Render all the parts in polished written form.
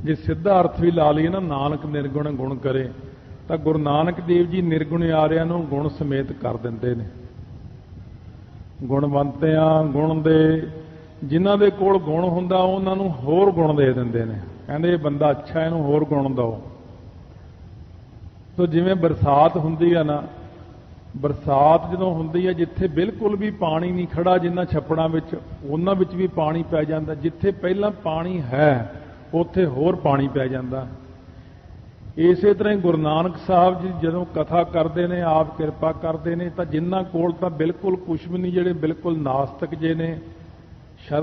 जे सिद्धा अर्थ भी ला लीए ना, नानक निर्गुण गुण करे, तो गुरु नानक देव जी निर्गुण आरिਆਂ ਨੂੰ गुण समेत कर ਦਿੰਦੇ ਨੇ। गुणवंतियां गुण दे जिन्हां दे कोल गुण हुंदा उन्हां ਨੂੰ होर गुण दे ਦਿੰਦੇ ਨੇ, ਕਹਿੰਦੇ ਇਹ ਬੰਦਾ ਅੱਛਾ ਇਹਨੂੰ ਹੋਰ गुण ਦਿਓ। तो जिवें बरसात हुंदी है ना, बरसात जदों हुंदी है जिथे बिल्कुल भी पानी नहीं खड़ा, जिन्हां छप्पड़ां विच उन्हां विच भी पानी पै जांदा, जिथे पहलां पानी है उत्थे होर पानी पै जांदा। इसे तरह ही गुरु नानक साहब जी जदों कथा करते हैं, आप किरपा करते हैं, तो जिन्हां कोल तां बिल्कुल कुछ भी नहीं, जिहड़े बिल्कुल नास्तिक जे ने,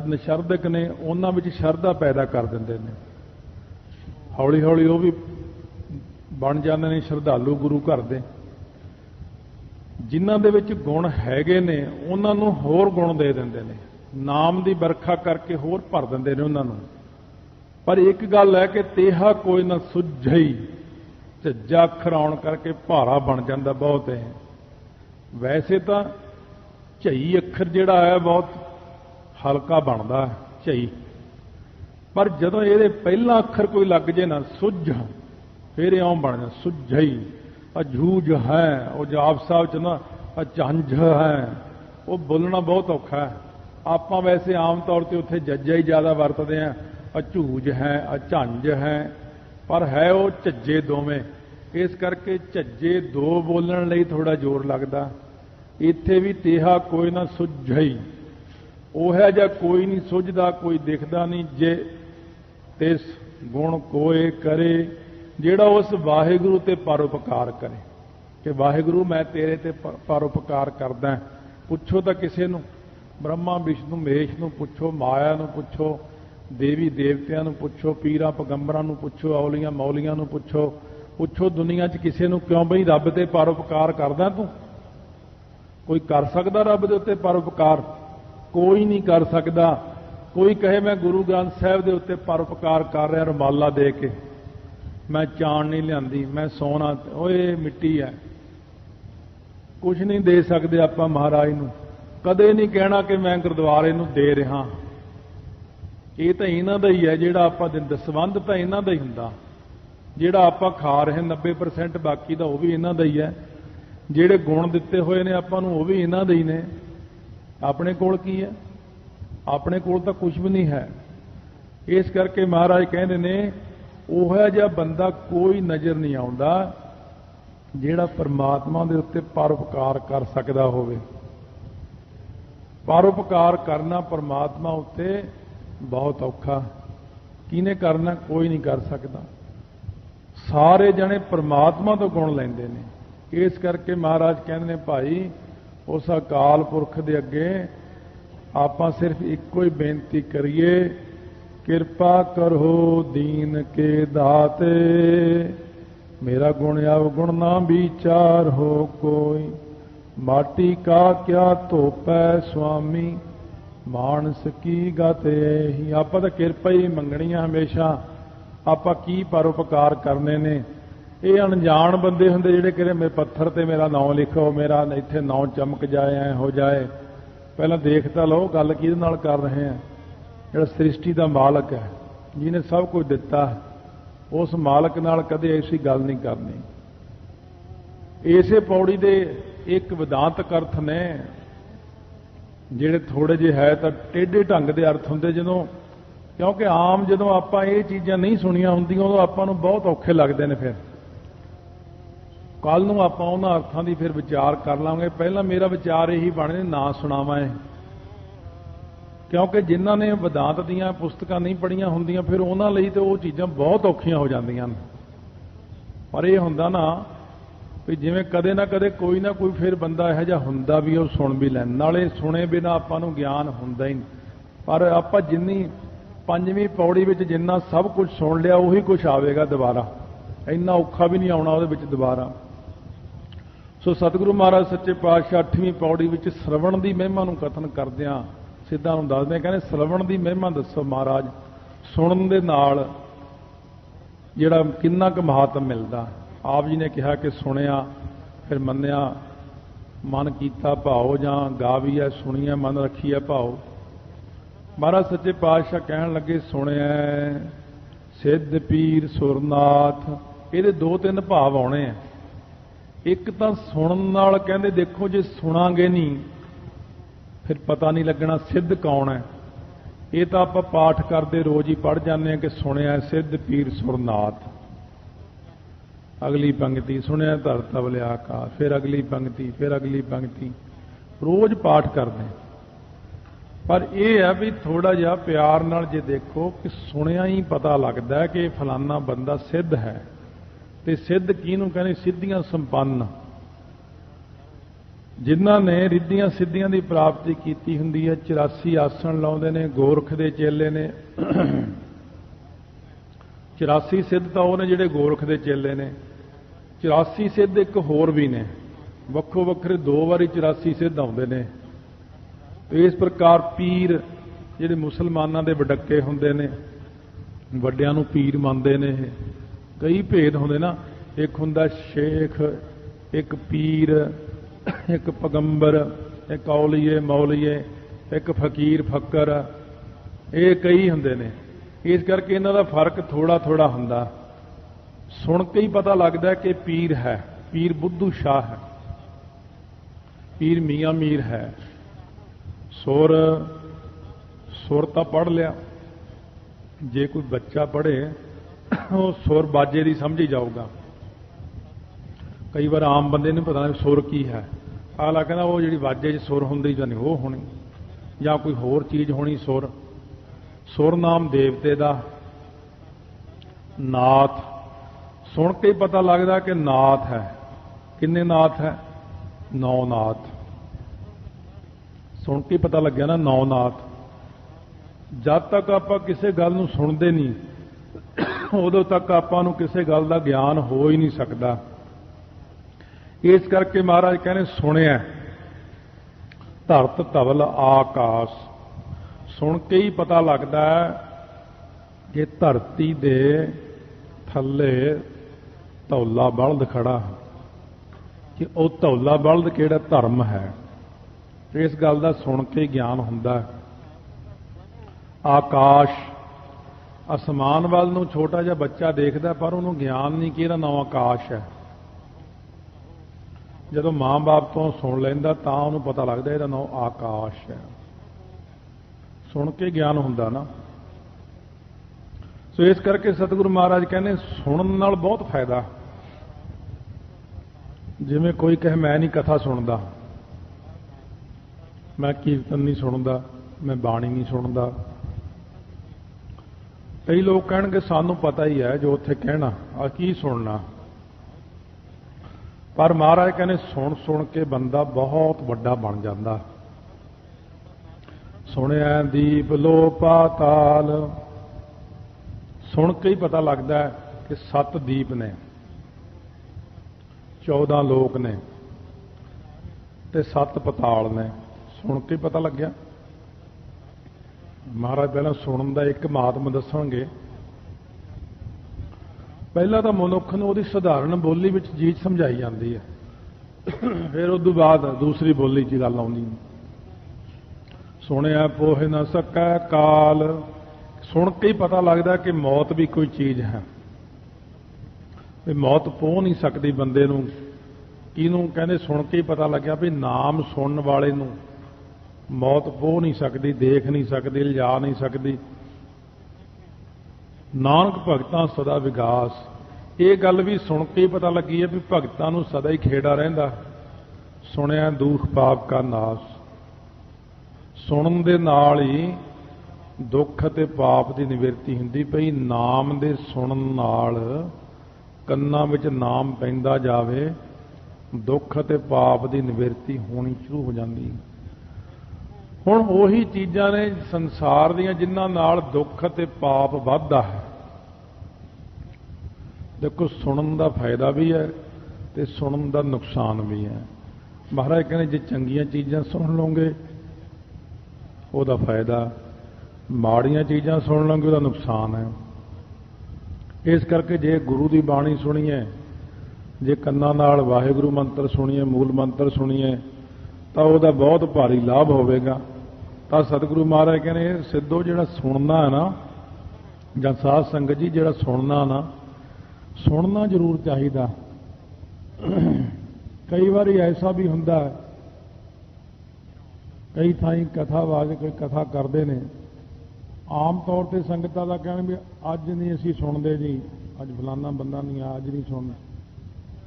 निशरदक ने, उन्हां विच शरधा पैदा कर दिंदे ने। हौली हौली वो भी बन जाते हैं श्रद्धालु गुरु घर दे। जिन्हां दे विच गुण हैगे ने उन्हां नूं होर गुण दे दिंदे ने, नाम दी बरखा करके होर भर दिंदे ने उन्हां नूं। पर एक गल है कि तेहा कोई ना सुझई, झज्जा अखर आउण करके भारा बन जाता बहुत है। वैसे तो झई अखर जिहड़ा है बहुत हल्का बनता है, झई, पर जदों ये पहला अखर कोई लग जाए ना, सुझ, फिर इउं बन जाए सुझई। अझूझ है वो जाप साहब च ना, झंझ है वो बोलना बहुत औखा है। आप वैसे आम तौर पर उत्थे जज्जा ही ज़्यादा वरतते हैं, अझूझ है झंझ है, पर है वो झज्जे दोवें, इस करके झज्जे दो बोलण लई थोड़ा जोर लगता। इत्थे भी तेहा कोई ना सुझई, ओह जिहा कोई नहीं सुझदा, कोई दिखदा नहीं। जे तिस गुण कोए करे, ਜਿਹੜਾ उस वाहिगुरु ते परोपकार करे, कि वाहिगुरु मैं तेरे ते परोपकार करदा। पुछो तो किसी नूं, ब्रह्मा विष्णु महेश नूं पुछो, माया नूं पुछो, देवी देवतियां नूं पुछो, पीरां पगंबरां नूं पुछो, औलियां मौलियां नूं पुछो, पुछो दुनिया च किसी नूं क्यों बई रब ते परोपकार करदा तूं? कोई कर सकदा रब दे उत्ते परोपकार? कोई नहीं कर सकदा। कोई कहे मैं गुरु ग्रंथ साहिब दे उत्ते परोपकार कर रहा रुमाला दे के, मैं चाण नहीं लियांदी, मैं सोना, ओए मिट्टी है, कुछ नहीं दे सकते आप महाराज नूं। कदे नहीं कहना कि मैं गुरुद्वारे नूं दे रहा, ये तो इन्हां दा ही है जिहड़ा आपां दिंदे। संबंध तो इन्हां दा ही हुंदा, जिहड़ा आपां खा रहे 90% बाकी दा वो भी इन्हां दा ही है। जिहड़े गुण दिते हुए ने आपां नूं वो भी इन्हां दे ही ने। अपने कोल की है? अपने कोल तो कुछ भी नहीं है। इस करके महाराज कहंदे ने ओह जिहा बंदा कोई नज़र नहीं आउंदा जिहड़ा परमात्मा दे उत्ते परोपकार कर सकदा होवे। परोपकार करना परमात्मा उत्ते बहुत औखा। किने करना? कोई नहीं कर सकता। सारे जने परमात्मा तो गुण लैंदे ने। इस करके महाराज कहंदे ने भाई उस अकाल पुरख दे अगे आपां सिर्फ इक्को ही बेनती करिए, किरपा करो दीन के दाते, मेरा गुण अवगुण ना विचार हो कोई, माटी का क्या धोपै स्वामी, मानस की गत ही। आपां तां किरपा ही मंगनी है हमेशा। आपां की परोपकार करने ने? ये अनजान बंदे हुंदे जिहड़े कहते मेरे पत्थर ते मेरा नाम लिखो, मेरा इत्थे नाम चमक जाए, ऐ हो जाए। पहला देख तां लो गल किहदे नाल कर रहे हैं। जिहड़ा सृष्टि का मालक है, जिन्हें सब कुछ दिता है, उस मालक नाल कदे ऐसी गल नहीं करनी। इसे पौड़ी दे एक वेदांतक अर्थ ने जिहड़े थोड़े जे है तो टेढ़े ढंग के अर्थ हुंदे जदों, क्योंकि आम जदों आपां ये चीज़ां नहीं सुनिया हुंदियां उदों आपां नूं बहुत औखे लगदे ने। फिर कल नूं आपां उन्हां अर्थां दी फिर विचार कर लांगे। पहला मेरा विचार यही बने ना सुणावां, क्योंकि जिन्हां ने वेदांत दीयां पुस्तकां नहीं पढ़ियां हुंदियां फिर उन्हां लई ते वो चीज़ां बहुत औखियां हो जांदियां। पर यह हुंदा ना भी जिवें कदे ना कदे कोई ना कोई फिर बंदा इहो जिहा हुंदा भी वो सुण भी लैण, नाले सुने बिना आपां नूं ज्ञान हुंदा ही नहीं। पर आपां जिन्नी पंजवीं पौड़ी विच जिन्ना सब कुछ सुन लिया उही कुछ आवेगा दोबारा, इन्ना औखा भी नहीं आउणा उहदे विच दोबारा। सो सतगुरु महाराज सच्चे पातशाह 8वीं पौड़ी विच श्रवण की महिमा नूं कथन करदिआं सिद्धां नूं दसदे, कहंदे श्रवण की महिमा दसो महाराज, सुणन दे नाल जिहड़ा किन्ना क महात्म मिलदा। आप जी ने कहा कि सुनिया फिर मन्निया, मन कीता भाओ, जां गावीए सुनिया मन रखीए भाओ। महाराज सच्चे पातशाह कहण लगे सुनिया सिद्ध पीर सुरनाथ, ਇਹਦੇ ਦੋ ਤਿੰਨ ਭਾਵ ਆਉਣੇ ਆ। ਇੱਕ ਤਾਂ ਸੁਣਨ ਨਾਲ ਕਹਿੰਦੇ ਦੇਖੋ ਜੇ ਸੁਣਾਂਗੇ ਨਹੀਂ ਫਿਰ ਪਤਾ ਨਹੀਂ ਲੱਗਣਾ ਸਿੱਧ ਕੌਣ ਹੈ। ਇਹ ਤਾਂ ਆਪਾਂ ਪਾਠ ਕਰਦੇ ਰੋਜ਼ ਹੀ ਪੜ੍ਹ ਜਾਂਦੇ ਹਾਂ ਕਿ ਸੁਣਿਆ ਸਿੱਧ ਪੀਰ ਸੁਰਨਾਥ, ਅਗਲੀ ਪੰਕਤੀ ਸੁਣਿਆ ਧਰ ਤਵਲ ਆਕਾਸ਼, ਫਿਰ ਅਗਲੀ ਪੰਕਤੀ, ਫਿਰ ਅਗਲੀ ਪੰਕਤੀ, ਰੋਜ਼ ਪਾਠ ਕਰਦੇ ਹਾਂ। ਪਰ ਇਹ ਹੈ ਵੀ ਥੋੜਾ ਜਿਹਾ ਪਿਆਰ ਨਾਲ ਜੇ ਦੇਖੋ ਕਿ ਸੁਣਿਆ ਹੀ ਪਤਾ ਲੱਗਦਾ ਕਿ ਫਲਾਨਾ ਬੰਦਾ ਸਿੱਧ ਹੈ। ਤੇ ਸਿੱਧ ਕਿਹਨੂੰ ਕਹਿੰਦੇ? ਸਿੱਧੀਆਂ ਸੰਪੰਨ, ਜਿਨ੍ਹਾਂ ਨੇ ਰਿੱਧੀਆਂ ਸਿੱਧੀਆਂ ਦੀ ਪ੍ਰਾਪਤੀ ਕੀਤੀ ਹੁੰਦੀ ਹੈ। 84 ਆਸਣ ਲਾਉਂਦੇ ਨੇ, ਗੋਰਖ ਦੇ ਚੇਲੇ ਨੇ। 84 ਸਿੱਧ ਤਾਂ ਉਹ ਨੇ ਜਿਹੜੇ ਗੋਰਖ ਦੇ ਚੇਲੇ ਨੇ। 84 ਸਿੱਧ ਇੱਕ ਹੋਰ ਵੀ ਨੇ, ਵੱਖੋ ਵੱਖਰੇ 2 ਵਾਰੀ 84 ਸਿੱਧ ਆਉਂਦੇ ਨੇ। ਇਸ ਪ੍ਰਕਾਰ ਪੀਰ ਜਿਹੜੇ ਮੁਸਲਮਾਨਾਂ ਦੇ ਵਡੱਕੇ ਹੁੰਦੇ ਨੇ, ਵੱਡਿਆਂ ਨੂੰ ਪੀਰ ਮੰਨਦੇ ਨੇ। ਇਹ ਕਈ ਭੇਦ ਹੁੰਦੇ ਨਾ, ਇੱਕ ਹੁੰਦਾ ਸ਼ੇਖ, ਇੱਕ ਪੀਰ, ਇੱਕ ਪੈਗੰਬਰ, ਇੱਕ ਔਲੀਏ ਮੌਲੀਏ, ਇੱਕ ਫਕੀਰ ਫੱਕਰ, ਇਹ ਕਈ ਹੁੰਦੇ ਨੇ। ਇਸ ਕਰਕੇ ਇਹਨਾਂ ਦਾ ਫਰਕ ਥੋੜਾ ਥੋੜਾ ਹੁੰਦਾ। ਸੁਣ ਕੇ ਹੀ ਪਤਾ ਲੱਗਦਾ ਕਿ ਪੀਰ ਹੈ, ਪੀਰ ਬੁੱਧੂ ਸ਼ਾਹ ਹੈ, ਪੀਰ ਮੀਆਂ ਮੀਰ ਹੈ। ਸੁਰ ਤਾਂ ਪੜ੍ਹ ਲਿਆ, ਜੇ ਕੋਈ ਬੱਚਾ ਪੜ੍ਹੇ ਉਹ ਸੁਰ ਬਾਜੇ ਦੀ ਸਮਝੀ ਜਾਊਗਾ। ਕਈ ਵਾਰ ਆਮ ਬੰਦੇ ਨੂੰ ਪਤਾ ਨਹੀਂ ਸੁਰ ਕੀ ਹੈ। ਅਗਲਾ ਕਹਿੰਦਾ ਉਹ ਜਿਹੜੀ ਬਾਜੇ 'ਚ ਸੁਰ ਹੁੰਦੀ ਜਾਂ ਨਹੀਂ ਉਹ ਹੋਣੀ, ਜਾਂ ਕੋਈ ਹੋਰ ਚੀਜ਼ ਹੋਣੀ। ਸੁਰ ਨਾਮ ਦੇਵਤੇ ਦਾ। ਨਾਥ, ਸੁਣ ਕੇ ਹੀ ਪਤਾ ਲੱਗਦਾ ਕਿ ਨਾਥ ਹੈ। ਕਿੰਨੇ ਨਾਥ ਹੈ? 9 ਨਾਥ। ਸੁਣ ਕੇ ਪਤਾ ਲੱਗਿਆ ਨਾ 9 ਨਾਥ। ਜਦ ਤੱਕ ਆਪਾਂ ਕਿਸੇ ਗੱਲ ਨੂੰ ਸੁਣਦੇ ਨਹੀਂ ਉਦੋਂ ਤੱਕ ਆਪਾਂ ਨੂੰ ਕਿਸੇ ਗੱਲ ਦਾ ਗਿਆਨ ਹੋ ਹੀ ਨਹੀਂ ਸਕਦਾ। ਇਸ ਕਰਕੇ ਮਹਾਰਾਜ ਕਹਿੰਦੇ ਸੁਣਿਆ ਧਰਤ ਧਵਲ ਆਕਾਸ਼। ਸੁਣ ਕੇ ਹੀ ਪਤਾ ਲੱਗਦਾ ਕਿ ਧਰਤੀ ਦੇ ਥੱਲੇ ਧੌਲਾ ਬਲਦ ਖੜਾ, ਕਿ ਉਹ ਧੌਲਾ ਬਲਦ ਕਿਹੜਾ ਧਰਮ ਹੈ। ਇਸ ਗੱਲ ਦਾ ਸੁਣ ਕੇ ਗਿਆਨ ਹੁੰਦਾ। ਆਕਾਸ਼, ਅਸਮਾਨ ਵੱਲ ਨੂੰ ਛੋਟਾ ਜਿਹਾ ਬੱਚਾ ਦੇਖਦਾ ਪਰ ਉਹਨੂੰ ਗਿਆਨ ਨਹੀਂ ਕਿ ਇਹਦਾ ਨਾਮ ਆਕਾਸ਼ ਹੈ। ਜਦੋਂ ਮਾਂ-ਬਾਪ ਤੋਂ ਸੁਣ ਲੈਂਦਾ ਤਾਂ ਉਹਨੂੰ ਪਤਾ ਲੱਗਦਾ ਇਹਦਾ ਨਾਮ ਆਕਾਸ਼ ਹੈ। ਸੁਣ ਕੇ ਗਿਆਨ ਹੁੰਦਾ ਨਾ। ਸੋ ਇਸ ਕਰਕੇ ਸਤਿਗੁਰੂ ਮਹਾਰਾਜ ਕਹਿੰਦੇ ਸੁਣਨ ਨਾਲ ਬਹੁਤ ਫਾਇਦਾ। ਜਿਵੇਂ ਕੋਈ ਕਹੇ ਮੈਂ ਨਹੀਂ ਕਥਾ ਸੁਣਦਾ, ਮੈਂ ਕੀਰਤਨ ਨਹੀਂ ਸੁਣਦਾ, ਮੈਂ ਬਾਣੀ ਨਹੀਂ ਸੁਣਦਾ। ਕਈ ਲੋਕ ਕਹਿਣਗੇ ਸਾਨੂੰ ਪਤਾ ਹੀ ਹੈ ਜੋ ਉੱਥੇ ਕਹਿਣਾ, ਆ ਕੀ ਸੁਣਨਾ। ਪਰ ਮਹਾਰਾਜ ਕਹਿੰਦੇ ਸੁਣ ਸੁਣ ਕੇ ਬੰਦਾ ਬਹੁਤ ਵੱਡਾ ਬਣ ਜਾਂਦਾ। ਸੁਣਿਆ ਦੀਪ ਲੋ ਪਾਤਾਲ, ਸੁਣ ਕੇ ਹੀ ਪਤਾ ਲੱਗਦਾ ਕਿ 7 ਦੀਪ ਨੇ, 14 ਲੋਕ ਨੇ ਤੇ 7 ਪਤਾਲ ਨੇ। ਸੁਣ ਕੇ ਪਤਾ ਲੱਗਿਆ। ਮਹਾਰਾਜ ਪਹਿਲਾਂ ਸੁਣਨ ਦਾ ਇੱਕ ਮਹਾਤਮ ਦੱਸਣਗੇ। ਪਹਿਲਾਂ ਤਾਂ ਮਨੁੱਖ ਨੂੰ ਉਹਦੀ ਸਧਾਰਨ ਬੋਲੀ ਵਿੱਚ ਚੀਜ਼ ਸਮਝਾਈ ਜਾਂਦੀ ਹੈ, ਫਿਰ ਉਸ ਤੋਂ ਬਾਅਦ ਦੂਸਰੀ ਬੋਲੀ 'ਚ ਗੱਲ ਆਉਂਦੀ। ਸੁਣਿਆ ਪੋਹਿ ਨਾ ਸਕੈ ਕਾਲ, ਸੁਣ ਕੇ ਹੀ ਪਤਾ ਲੱਗਦਾ ਕਿ ਮੌਤ ਵੀ ਕੋਈ ਚੀਜ਼ ਹੈ। ਵੀ ਮੌਤ ਪੋਹ ਨਹੀਂ ਸਕਦੀ ਬੰਦੇ ਨੂੰ। ਕਿਹਨੂੰ ਕਹਿੰਦੇ? ਸੁਣ ਕੇ ਹੀ ਪਤਾ ਲੱਗਿਆ ਵੀ ਨਾਮ ਸੁਣਨ ਵਾਲੇ ਨੂੰ ਮੌਤ ਪੋਹ ਨਹੀਂ ਸਕਦੀ, ਦੇਖ ਨਹੀਂ ਸਕਦੀ, ਲਿਜਾ ਨਹੀਂ ਸਕਦੀ। ਨਾਨਕ ਭਗਤਾਂ ਸਦਾ ਵਿਗਾਸ, ਇਹ ਗੱਲ ਵੀ ਸੁਣ ਕੇ ਹੀ ਪਤਾ ਲੱਗੀ ਹੈ ਵੀ ਭਗਤਾਂ ਨੂੰ ਸਦਾ ਹੀ ਖੇੜਾ ਰਹਿੰਦਾ। ਸੁਣਿਆ ਦੁਖ ਪਾਪ ਕਾ ਨਾਸ, ਸੁਣਨ ਦੇ ਨਾਲ ਹੀ ਦੁੱਖ ਅਤੇ ਪਾਪ ਦੀ ਨਿਵਰਤੀ ਹੁੰਦੀ ਪਈ। ਨਾਮ ਦੇ ਸੁਣਨ ਨਾਲ ਕੰਨਾਂ ਵਿੱਚ ਨਾਮ ਪੈਂਦਾ ਜਾਵੇ, ਦੁੱਖ ਅਤੇ ਪਾਪ ਦੀ ਨਿਵਰਤੀ ਹੋਣੀ ਸ਼ੁਰੂ ਹੋ ਜਾਂਦੀ। ਹੁਣ ਉਹੀ ਚੀਜ਼ਾਂ ਨੇ ਸੰਸਾਰ ਦੀਆਂ ਜਿਨ੍ਹਾਂ ਨਾਲ ਦੁੱਖ ਅਤੇ ਪਾਪ ਵੱਧਦਾ ਹੈ। ਦੇਖੋ ਸੁਣਨ ਦਾ ਫਾਇਦਾ ਵੀ ਹੈ ਤੇ ਸੁਣਨ ਦਾ ਨੁਕਸਾਨ ਵੀ ਹੈ। ਮਹਾਰਾਜ ਕਹਿੰਦੇ ਜੇ ਚੰਗੀਆਂ ਚੀਜ਼ਾਂ ਸੁਣ ਲਓਗੇ ਉਹਦਾ ਫਾਇਦਾ, ਮਾੜੀਆਂ ਚੀਜ਼ਾਂ ਸੁਣ ਲਓਗੇ ਉਹਦਾ ਨੁਕਸਾਨ ਹੈ। ਇਸ ਕਰਕੇ ਜੇ ਗੁਰੂ ਦੀ ਬਾਣੀ ਸੁਣੀਏ, ਜੇ ਕੰਨਾਂ ਨਾਲ ਵਾਹਿਗੁਰੂ ਮੰਤਰ ਸੁਣੀਏ, ਮੂਲ ਮੰਤਰ ਸੁਣੀਏ ਤਾਂ ਉਹਦਾ ਬਹੁਤ ਭਾਰੀ ਲਾਭ ਹੋਵੇਗਾ। ਤਾਂ ਸਤਿਗੁਰੂ ਮਹਾਰਾਜ ਕਹਿੰਦੇ ਸਿੱਧੋ ਜਿਹੜਾ ਸੁਣਨਾ ਹੈ ਨਾ, ਜਾਂ ਸਾਧ ਸੰਗਤ ਜੀ ਜਿਹੜਾ ਸੁਣਨਾ ਜ਼ਰੂਰ ਚਾਹੀਦਾ। ਕਈ ਵਾਰੀ ਐਸਾ ਵੀ ਹੁੰਦਾ ਹੈ, ਕਈ ਥਾਈਂ ਕਥਾਵਾਚਕ ਕੋਈ ਕਥਾ ਕਰਦੇ ਨੇ, ਆਮ ਤੌਰ ਤੇ ਸੰਗਤਾਂ ਦਾ ਕਹਿਣਾ ਵੀ ਅੱਜ ਨਹੀਂ ਅਸੀਂ ਸੁਣਦੇ ਜੀ, ਅੱਜ ਫਲਾਨਾ ਬੰਦਾ ਨਹੀਂ ਆ, ਅੱਜ ਨਹੀਂ ਸੁਣਨਾ।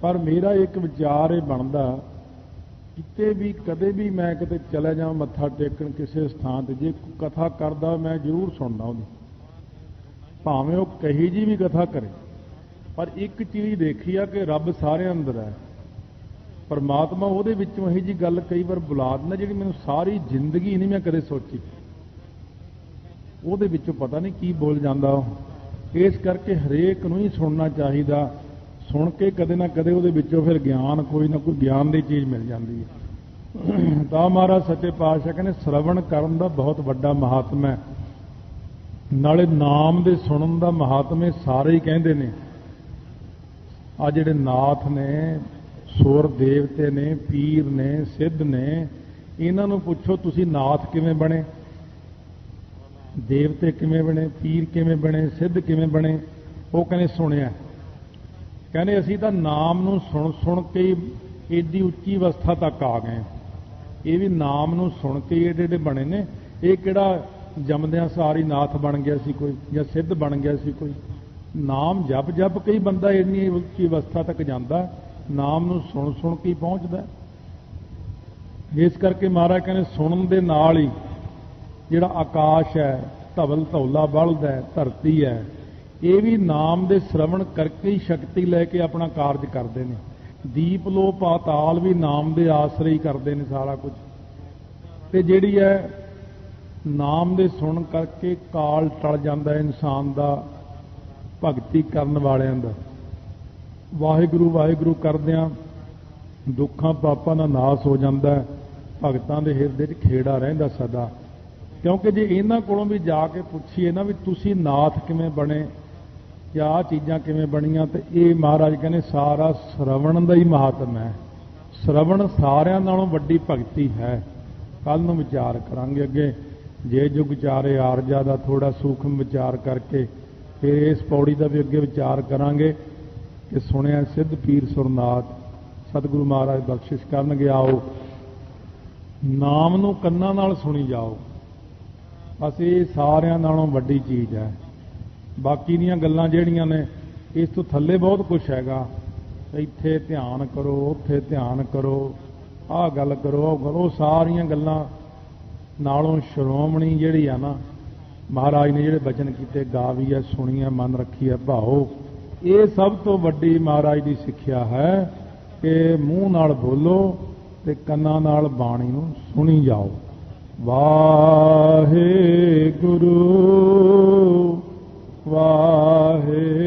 ਪਰ ਮੇਰਾ ਇੱਕ ਵਿਚਾਰ ਇਹ ਬਣਦਾ, ਕਿਤੇ ਵੀ ਕਦੇ ਵੀ ਮੈਂ ਕਿਤੇ ਚਲੇ ਜਾਵਾਂ ਮੱਥਾ ਟੇਕਣ ਕਿਸੇ ਸਥਾਨ ਤੇ, ਜੇ ਕੋਈ ਕਥਾ ਕਰਦਾ ਮੈਂ ਜ਼ਰੂਰ ਸੁਣਦਾ ਉਹਦੀ, ਭਾਵੇਂ ਉਹ ਕਹੀ ਜੀ ਵੀ ਕਥਾ ਕਰੇ। ਪਰ ਇੱਕ ਚੀਜ਼ ਦੇਖੀ ਆ ਕਿ ਰੱਬ ਸਾਰਿਆਂ ਅੰਦਰ ਹੈ, ਪਰਮਾਤਮਾ ਉਹਦੇ ਵਿੱਚੋਂ ਇਹੀ ਜੀ ਗੱਲ ਕਈ ਵਾਰ ਬੁਲਾ ਦਿੰਦਾ ਜਿਹੜੀ ਮੈਨੂੰ ਸਾਰੀ ਜ਼ਿੰਦਗੀ ਨਹੀਂ ਮੈਂ ਕਦੇ ਸੋਚੀ, ਉਹਦੇ ਵਿੱਚੋਂ ਪਤਾ ਨਹੀਂ ਕੀ ਬੋਲ ਜਾਂਦਾ ਉਹ। ਇਸ ਕਰਕੇ ਹਰੇਕ ਨੂੰ ਹੀ ਸੁਣਨਾ ਚਾਹੀਦਾ, ਸੁਣ ਕੇ ਕਦੇ ਨਾ ਕਦੇ ਉਹਦੇ ਵਿੱਚੋਂ ਫਿਰ ਗਿਆਨ, ਕੋਈ ਨਾ ਕੋਈ ਗਿਆਨ ਦੀ ਚੀਜ਼ ਮਿਲ ਜਾਂਦੀ ਹੈ। ਤਾਂ ਮਹਾਰਾਜ ਸੱਚੇ ਪਾਤਸ਼ਾਹ ਕਹਿੰਦੇ ਸ਼ਰਵਣ ਕਰਨ ਦਾ ਬਹੁਤ ਵੱਡਾ ਮਹਾਤਮ ਹੈ, ਨਾਲੇ ਨਾਮ ਦੇ ਸੁਣਨ ਦਾ ਮਹਾਤਮ ਹੈ। ਸਾਰੇ ਹੀ ਕਹਿੰਦੇ ਨੇ, ਆ ਜਿਹੜੇ ਨਾਥ ਨੇ, ਸੁਰ ਦੇਵਤੇ ਨੇ, ਪੀਰ ਨੇ, ਸਿੱਧ ਨੇ, ਇਹਨਾਂ ਨੂੰ ਪੁੱਛੋ ਤੁਸੀਂ ਨਾਥ ਕਿਵੇਂ ਬਣੇ, ਦੇਵਤੇ ਕਿਵੇਂ ਬਣੇ, ਪੀਰ ਕਿਵੇਂ ਬਣੇ, ਸਿੱਧ ਕਿਵੇਂ ਬਣੇ? ਉਹ ਕਹਿੰਦੇ ਸੁਣਿਆ। ਕਹਿੰਦੇ ਅਸੀਂ ਤਾਂ ਨਾਮ ਨੂੰ ਸੁਣ ਕੇ ਹੀ ਏਡੀ ਉੱਚੀ ਅਵਸਥਾ ਤੱਕ ਆ ਗਏ। ਇਹ ਵੀ ਨਾਮ ਨੂੰ ਸੁਣ ਕੇ ਏਡੇ ਬਣੇ ਨੇ। ਇਹ ਕਿਹੜਾ ਜੰਮਦਿਆਂ ਸਾਰੀ ਨਾਥ ਬਣ ਗਿਆ ਸੀ ਕੋਈ, ਜਾਂ ਸਿੱਧ ਬਣ ਗਿਆ ਸੀ ਕੋਈ? ਨਾਮ ਜਪ ਕੇ ਹੀ ਬੰਦਾ ਇੰਨੀ ਉੱਚੀ ਅਵਸਥਾ ਤੱਕ ਜਾਂਦਾ, ਨਾਮ ਨੂੰ ਸੁਣ ਕੇ ਹੀ ਪਹੁੰਚਦਾ। ਇਸ ਕਰਕੇ ਮਹਾਰਾਜ ਕਹਿੰਦੇ ਸੁਣਨ ਦੇ ਨਾਲ ਹੀ ਜਿਹੜਾ ਆਕਾਸ਼ ਹੈ, ਧਵਲ ਧੌਲਾ ਬਲਦ ਹੈ, ਧਰਤੀ ਹੈ, ਇਹ ਵੀ ਨਾਮ ਦੇ ਸ਼ਰਵਣ ਕਰਕੇ ਹੀ ਸ਼ਕਤੀ ਲੈ ਕੇ ਆਪਣਾ ਕਾਰਜ ਕਰਦੇ ਨੇ। ਦੀਪ ਲੋ ਪਾਤਾਲ ਵੀ ਨਾਮ ਦੇ ਆਸਰੇ ਹੀ ਕਰਦੇ ਨੇ ਸਾਰਾ ਕੁਝ। ਤੇ ਜਿਹੜੀ ਹੈ ਨਾਮ ਦੇ ਸੁਣ ਕਰਕੇ ਕਾਲ ਟਲ ਜਾਂਦਾ ਇਨਸਾਨ ਦਾ, ਭਗਤੀ ਕਰਨ ਵਾਲਿਆਂ ਦਾ। ਵਾਹਿਗੁਰੂ ਵਾਹਿਗੁਰੂ ਕਰਦਿਆਂ ਦੁੱਖਾਂ ਪਾਪਾਂ ਦਾ ਨਾਸ ਹੋ ਜਾਂਦਾ, ਭਗਤਾਂ ਦੇ ਹਿਰਦੇ 'ਚ ਖੇੜਾ ਰਹਿੰਦਾ ਸਦਾ। ਕਿਉਂਕਿ ਜੇ ਇਹਨਾਂ ਕੋਲੋਂ ਵੀ ਜਾ ਕੇ ਪੁੱਛੀਏ ਨਾ ਵੀ ਤੁਸੀਂ ਨਾਥ ਕਿਵੇਂ ਬਣੇ ਜਾਂ ਆਹ ਚੀਜ਼ਾਂ ਕਿਵੇਂ ਬਣੀਆਂ, ਤੇ ਇਹ ਮਹਾਰਾਜ ਕਹਿੰਦੇ ਸਾਰਾ ਸ਼ਰਵਣ ਦਾ ਹੀ ਮਹਾਤਮ ਹੈ। ਸ਼ਰਵਣ ਸਾਰਿਆਂ ਨਾਲੋਂ ਵੱਡੀ ਭਗਤੀ ਹੈ। ਕੱਲ ਨੂੰ ਵਿਚਾਰ ਕਰਾਂਗੇ ਅੱਗੇ, ਜੇ ਜੁਗ ਚਾਰੇ ਆਰਜਾ ਦਾ ਥੋੜਾ ਸੂਖਮ ਵਿਚਾਰ ਕਰਕੇ ਫਿਰ ਇਸ ਪੌੜੀ ਦਾ ਵੀ ਅੱਗੇ ਵਿਚਾਰ ਕਰਾਂਗੇ ਕਿ ਸੁਣਿਆ ਸਿੱਧ ਪੀਰ ਸੁਰਨਾਥ। ਸਤਿਗੁਰੂ ਮਹਾਰਾਜ ਬਖਸ਼ਿਸ਼ ਕਰਨਗੇ। ਆਓ ਨਾਮ ਨੂੰ ਕੰਨਾਂ ਨਾਲ ਸੁਣੀ ਜਾਓ, ਬਸ ਇਹ ਸਾਰਿਆਂ ਨਾਲੋਂ ਵੱਡੀ ਚੀਜ਼ ਹੈ। ਬਾਕੀ ਦੀਆਂ ਗੱਲਾਂ ਜਿਹੜੀਆਂ ਨੇ ਇਸ ਤੋਂ ਥੱਲੇ ਬਹੁਤ ਕੁਝ ਹੈਗਾ, ਇੱਥੇ ਧਿਆਨ ਕਰੋ, ਉੱਥੇ ਧਿਆਨ ਕਰੋ, ਆਹ ਗੱਲ ਕਰੋ, ਉਹ ਕਰੋ, ਸਾਰੀਆਂ ਗੱਲਾਂ ਨਾਲੋਂ ਸ਼੍ਰੋਮਣੀ ਜਿਹੜੀ ਆ ਨਾ, ਮਹਾਰਾਜ ਨੇ ਜਿਹੜੇ ਬਚਨ ਕੀਤੇ, ਗਾ ਵੀ ਹੈ, ਸੁਣੀ ਹੈ, ਮਨ ਰੱਖੀ ਹੈ ਭਾਓ, ਇਹ ਸਭ ਤੋਂ ਵੱਡੀ ਮਹਾਰਾਜ ਦੀ ਸਿੱਖਿਆ ਹੈ ਕਿ ਮੂੰਹ ਨਾਲ ਬੋਲੋ ਤੇ ਕੰਨਾਂ ਨਾਲ ਬਾਣੀ ਨੂੰ ਸੁਣੀ ਜਾਓ। ਵਾਹਿਗੁਰੂ ਵਾਹਿਗੁਰੂ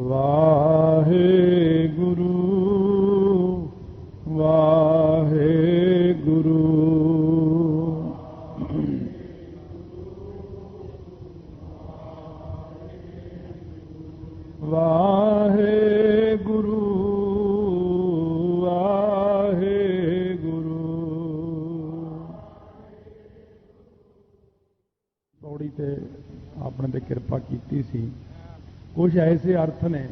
ਵਾਹਿਗੁਰੂ ਵਾਹਿਗੁਰੂ ਵਾਹਿਗੁਰੂ ਵਾਹਿਗੁਰੂ। ਪੌੜੀ ਤੇ ਆਪਣੇ ਤੇ ਕਿਰਪਾ ਕੀਤੀ ਸੀ। ਕੁਝ ਐਸੇ ਅਰਥ ਨੇ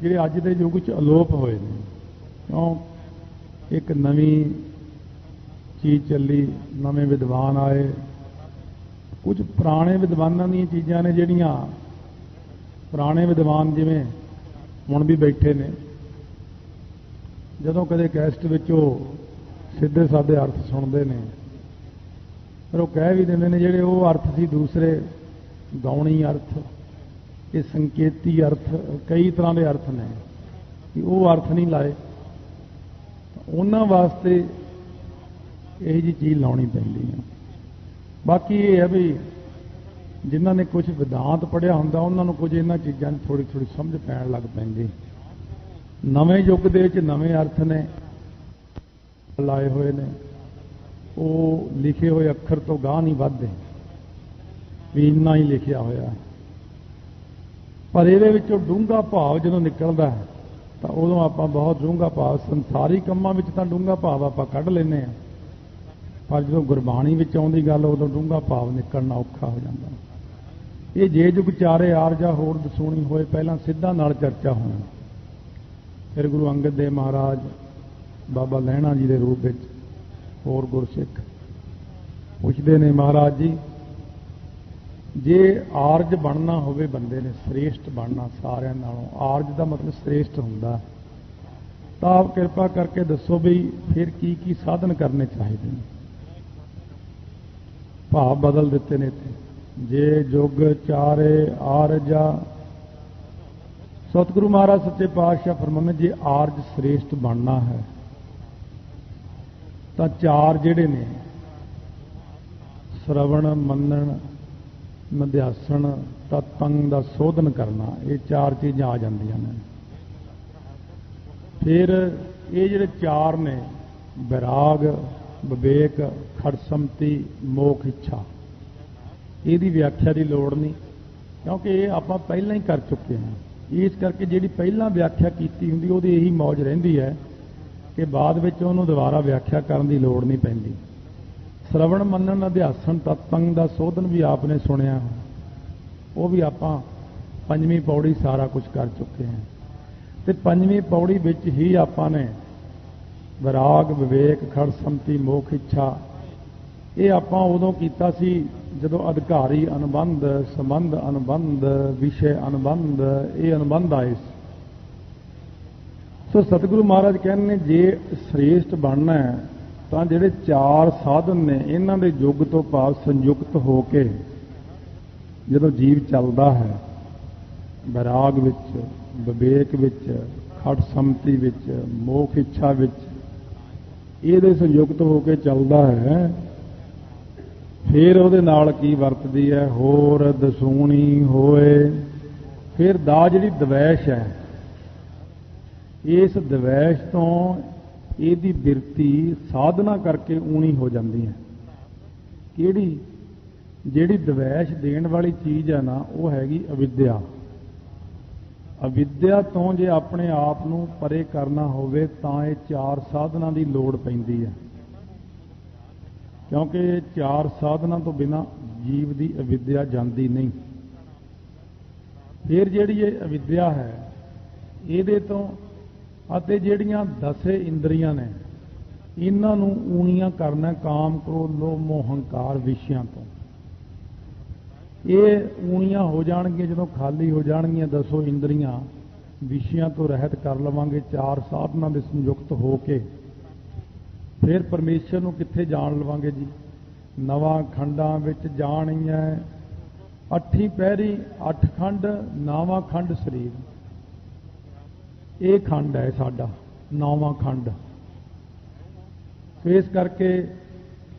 ਜਿਹੜੇ ਅੱਜ ਦੇ ਯੁੱਗ 'ਚ ਅਲੋਪ ਹੋਏ ਨੇ। ਕਿਉਂ? ਇੱਕ ਨਵੀਂ ਚੀਜ਼ ਚੱਲੀ, ਨਵੇਂ ਵਿਦਵਾਨ ਆਏ, ਕੁਝ ਪੁਰਾਣੇ ਵਿਦਵਾਨਾਂ ਦੀਆਂ ਚੀਜ਼ਾਂ ਨੇ ਜਿਹੜੀਆਂ ਪੁਰਾਣੇ ਵਿਦਵਾਨ ਜਿਵੇਂ ਹੁਣ ਵੀ ਬੈਠੇ ਨੇ, ਜਦੋਂ ਕਦੇ ਕੈਸਟ ਵਿੱਚ ਉਹ ਸਿੱਧੇ ਸਾਦੇ ਅਰਥ ਸੁਣਦੇ ਨੇ, ਫਿਰ ਉਹ ਕਹਿ ਵੀ ਦਿੰਦੇ ਨੇ ਜਿਹੜੇ ਉਹ ਅਰਥ ਸੀ ਦੂਸਰੇ ਗਾਉਣੀ ਅਰਥ, ਇਹ ਸੰਕੇਤੀ ਅਰਥ, ਕਈ ਤਰ੍ਹਾਂ ਦੇ ਅਰਥ ਨੇ, ਕਿ ਉਹ ਅਰਥ ਨਹੀਂ ਲਾਏ। ਉਹਨਾਂ ਵਾਸਤੇ ਇਹੋ ਜਿਹੀ ਚੀਜ਼ ਲਾਉਣੀ ਪੈਂਦੀ ਹੈ। ਬਾਕੀ ਇਹ ਹੈ ਵੀ ਜਿਨ੍ਹਾਂ ਨੇ ਕੁਝ ਵਿਦਾਂਤ ਪੜ੍ਹਿਆ ਹੁੰਦਾ ਉਹਨਾਂ ਨੂੰ ਕੁਝ ਇਹਨਾਂ ਚੀਜ਼ਾਂ ਦੀ ਥੋੜ੍ਹੀ ਥੋੜ੍ਹੀ ਸਮਝ ਪੈਣ ਲੱਗ ਪੈਂਦੀ। ਨਵੇਂ ਯੁੱਗ ਦੇ ਵਿੱਚ ਨਵੇਂ ਅਰਥ ਨੇ ਲਾਏ ਹੋਏ ਨੇ, ਉਹ ਲਿਖੇ ਹੋਏ ਅੱਖਰ ਤੋਂ ਗਾਹ ਨਹੀਂ ਵੱਧਦੇ, ਵੀ ਇੰਨਾ ਹੀ ਲਿਖਿਆ ਹੋਇਆ। ਪਰ ਇਹਦੇ ਵਿੱਚੋਂ ਡੂੰਘਾ ਭਾਵ ਜਦੋਂ ਨਿਕਲਦਾ ਹੈ ਤਾਂ ਉਦੋਂ ਆਪਾਂ ਬਹੁਤ ਡੂੰਘਾ ਭਾਵ ਸੰਸਾਰੀ ਕੰਮਾਂ ਵਿੱਚ ਤਾਂ ਡੂੰਘਾ ਭਾਵ ਆਪਾਂ ਕੱਢ ਲੈਂਦੇ ਹਾਂ, ਪਰ ਜਦੋਂ ਗੁਰਬਾਣੀ ਵਿੱਚ ਆਉਂਦੀ ਗੱਲ ਉਦੋਂ ਡੂੰਘਾ ਭਾਵ ਨਿਕਲਣਾ ਔਖਾ ਹੋ ਜਾਂਦਾ। ਇਹ ਜੇ ਜੁਗ ਚਾਰੇ ਆਰਜਾ ਹੋਰ ਦਸੂਣੀ ਹੋਏ, ਪਹਿਲਾਂ ਸਿੱਧਾ ਨਾਲ ਚਰਚਾ ਹੋਣੀ। ਫਿਰ ਗੁਰੂ ਅੰਗਦ ਦੇਵ ਮਹਾਰਾਜ, ਬਾਬਾ ਲਹਿਣਾ ਜੀ ਦੇ ਰੂਪ ਵਿੱਚ ਹੋਰ ਗੁਰਸਿੱਖ ਪੁੱਛਦੇ ਨੇ, ਮਹਾਰਾਜ ਜੀ ਜੇ ਆਰਜ ਬਣਨਾ ਹੋਵੇ ਬੰਦੇ ਨੇ, ਸ੍ਰੇਸ਼ਟ ਬਣਨਾ ਸਾਰਿਆਂ ਨਾਲੋਂ, ਆਰਜ ਦਾ ਮਤਲਬ ਸ੍ਰੇਸ਼ਟ ਹੁੰਦਾ, ਤਾਂ ਆਪ ਕਿਰਪਾ ਕਰਕੇ ਦੱਸੋ ਵੀ ਫਿਰ ਕੀ ਕੀ ਸਾਧਨ ਕਰਨੇ ਚਾਹੀਦੇ ਨੇ। ਭਾਵ ਬਦਲ ਦਿੱਤੇ ਨੇ ਇੱਥੇ, ਜੇ ਜੁਗ ਚਾਰੇ ਆਰਜਾ। ਸਤਿਗੁਰੂ ਮਹਾਰਾਜ ਸੱਚੇ ਪਾਤਸ਼ਾਹ ਫਰਮਾਉਂਦੇ ਜੇ ਆਰਜ ਸ੍ਰੇਸ਼ਟ ਬਣਨਾ ਹੈ ਤਾਂ ਚਾਰ ਜਿਹੜੇ ਨੇ, ਸ਼ਰਵਣ, ਮੰਨਣ, ਨਿਧਿਆਸਣ, ਤਤਪੰਗ ਦਾ ਸੋਧਨ ਕਰਨਾ, ਇਹ ਚਾਰ ਚੀਜ਼ਾਂ ਆ ਜਾਂਦੀਆਂ ਨੇ। ਫਿਰ ਇਹ ਜਿਹੜੇ ਚਾਰ ਨੇ, ਵਿਰਾਗ, ਵਿਵੇਕ, ਖੜਸਮਤੀ, ਮੋਖ ਇੱਛਾ, ਇਹਦੀ ਵਿਆਖਿਆ ਦੀ ਲੋੜ ਨਹੀਂ, ਕਿਉਂਕਿ ਇਹ ਆਪਾਂ ਪਹਿਲਾਂ ਹੀ ਕਰ ਚੁੱਕੇ ਹਾਂ। ਇਸ ਕਰਕੇ ਜਿਹੜੀ ਪਹਿਲਾਂ ਵਿਆਖਿਆ ਕੀਤੀ ਹੁੰਦੀ ਉਹਦੀ ਇਹੀ ਮੌਜ ਰਹਿੰਦੀ ਹੈ ਕਿ ਬਾਅਦ ਵਿੱਚ ਉਹਨੂੰ ਦੁਬਾਰਾ ਵਿਆਖਿਆ ਕਰਨ ਦੀ ਲੋੜ ਨਹੀਂ ਪੈਂਦੀ। ਸ਼ਰਵਣ, ਮੰਨਣ, ਅਧਿਆਸਣ, ਤਤਪੰਗ ਦਾ ਸੋਧਨ ਵੀ ਆਪਨੇ ਸੁਣਿਆ, ਉਹ ਵੀ ਆਪਾਂ ਪੰਜਵੀਂ ਪੌੜੀ ਸਾਰਾ ਕੁਝ ਕਰ ਚੁੱਕੇ ਹਾਂ। ਤੇ ਪੰਜਵੀਂ ਪੌੜੀ ਵਿੱਚ ਹੀ ਆਪਾਂ ਨੇ ਵਿਰਾਗ, ਵਿਵੇਕ, ਖੜਸਮਤੀ, ਮੋਖ ਇੱਛਾ, ਇਹ ਆਪਾਂ ਉਦੋਂ ਕੀਤਾ ਸੀ ਜਦੋਂ ਅਧਿਕਾਰੀ ਅਨੁਬੰਧ, ਸੰਬੰਧ ਅਨੁਬੰਧ, ਵਿਸ਼ੇ ਅਨੁਬੰਧ, ਇਹ ਅਨੁਬੰਧ ਆਏ ਸੀ। ਸੋ ਸਤਿਗੁਰੂ ਮਹਾਰਾਜ ਕਹਿੰਦੇ ਨੇ ਜੇ ਸ੍ਰੇਸ਼ਟ ਬਣਨਾ ਹੈ ਤਾਂ ਜਿਹੜੇ ਚਾਰ ਸਾਧਨ ਨੇ ਇਹਨਾਂ ਦੇ ਯੁੱਗ ਤੋਂ ਭਾਵ ਸੰਯੁਕਤ ਹੋ ਕੇ ਜਦੋਂ ਜੀਵ ਚੱਲਦਾ ਹੈ, ਵਿਰਾਗ ਵਿੱਚ, ਵਿਵੇਕ ਵਿੱਚ, ਖੜਸਮਤੀ ਵਿੱਚ, ਮੋਖ ਇੱਛਾ ਵਿੱਚ, ਇਹਦੇ ਸੰਯੁਕਤ ਹੋ ਕੇ ਚੱਲਦਾ ਹੈ, ਫਿਰ ਉਹਦੇ ਨਾਲ ਕੀ ਵਰਤਦੀ ਹੈ, ਹੋਰ ਦਸੂਣੀ ਹੋਏ। ਫਿਰ ਦਾ ਜਿਹੜੀ ਦਵੈਸ਼ ਹੈ, ਇਸ ਦਵੈਸ਼ ਤੋਂ ਇਹਦੀ ਬਿਰਤੀ ਸਾਧਨਾ ਕਰਕੇ ਊਣੀ ਹੋ ਜਾਂਦੀ ਹੈ। ਕਿਹੜੀ? ਜਿਹੜੀ ਦਵੈਸ਼ ਦੇਣ ਵਾਲੀ ਚੀਜ਼ ਹੈ ਨਾ, ਉਹ ਹੈਗੀ ਅਵਿਦਿਆ। ਅਵਿਦਿਆ ਤੋਂ ਜੇ ਆਪਣੇ ਆਪ ਨੂੰ ਪਰੇ ਕਰਨਾ ਹੋਵੇ ਤਾਂ ਇਹ ਚਾਰ ਸਾਧਨਾਂ ਦੀ ਲੋੜ ਪੈਂਦੀ ਹੈ, ਕਿਉਂਕਿ ਇਹ ਚਾਰ ਸਾਧਨਾਂ ਤੋਂ ਬਿਨਾਂ ਜੀਵ ਦੀ ਅਵਿਦਿਆ ਜਾਂਦੀ ਨਹੀਂ। ਫਿਰ ਜਿਹੜੀ ਇਹ ਅਵਿਦਿਆ ਹੈ, ਇਹਦੇ ਤੋਂ ਅਤੇ ਜਿਹੜੀਆਂ 10 ਇੰਦਰੀਆਂ ਨੇ, ਇਹਨਾਂ ਨੂੰ ਊਣੀਆਂ ਕਰਨਾ ਕਾਮ, ਕ੍ਰੋਧ, ਲੋਭ, ਮੋਹ, ਹੰਕਾਰ ਵਿਸ਼ਿਆਂ ਤੋਂ। ਇਹ ਊਣੀਆਂ ਹੋ ਜਾਣਗੀਆਂ ਜਦੋਂ ਖਾਲੀ ਹੋ ਜਾਣਗੀਆਂ 10 ਇੰਦਰੀਆਂ, ਵਿਸ਼ਿਆਂ ਤੋਂ ਰਹਿਤ ਕਰ ਲਵਾਂਗੇ ਚਾਰ ਸਾਧਨਾਂ ਦੇ ਸੰਯੁਕਤ ਹੋ ਕੇ, ਫਿਰ ਪਰਮੇਸ਼ਰ ਨੂੰ ਕਿੱਥੇ ਜਾਣ ਲਵਾਂਗੇ ਜੀ? ਨਵਾਂ ਖੰਡਾਂ ਵਿੱਚ ਜਾਣੀਐ, ਅੱਠੀ ਪਹਿਰੀ 8 ਖੰਡ, ਨਾਵਾਂ ਖੰਡ ਸਰੀਰ। ਇਹ ਖੰਡ ਹੈ ਸਾਡਾ, ਨੌਵਾਂ ਖੰਡ। ਇਸ ਕਰਕੇ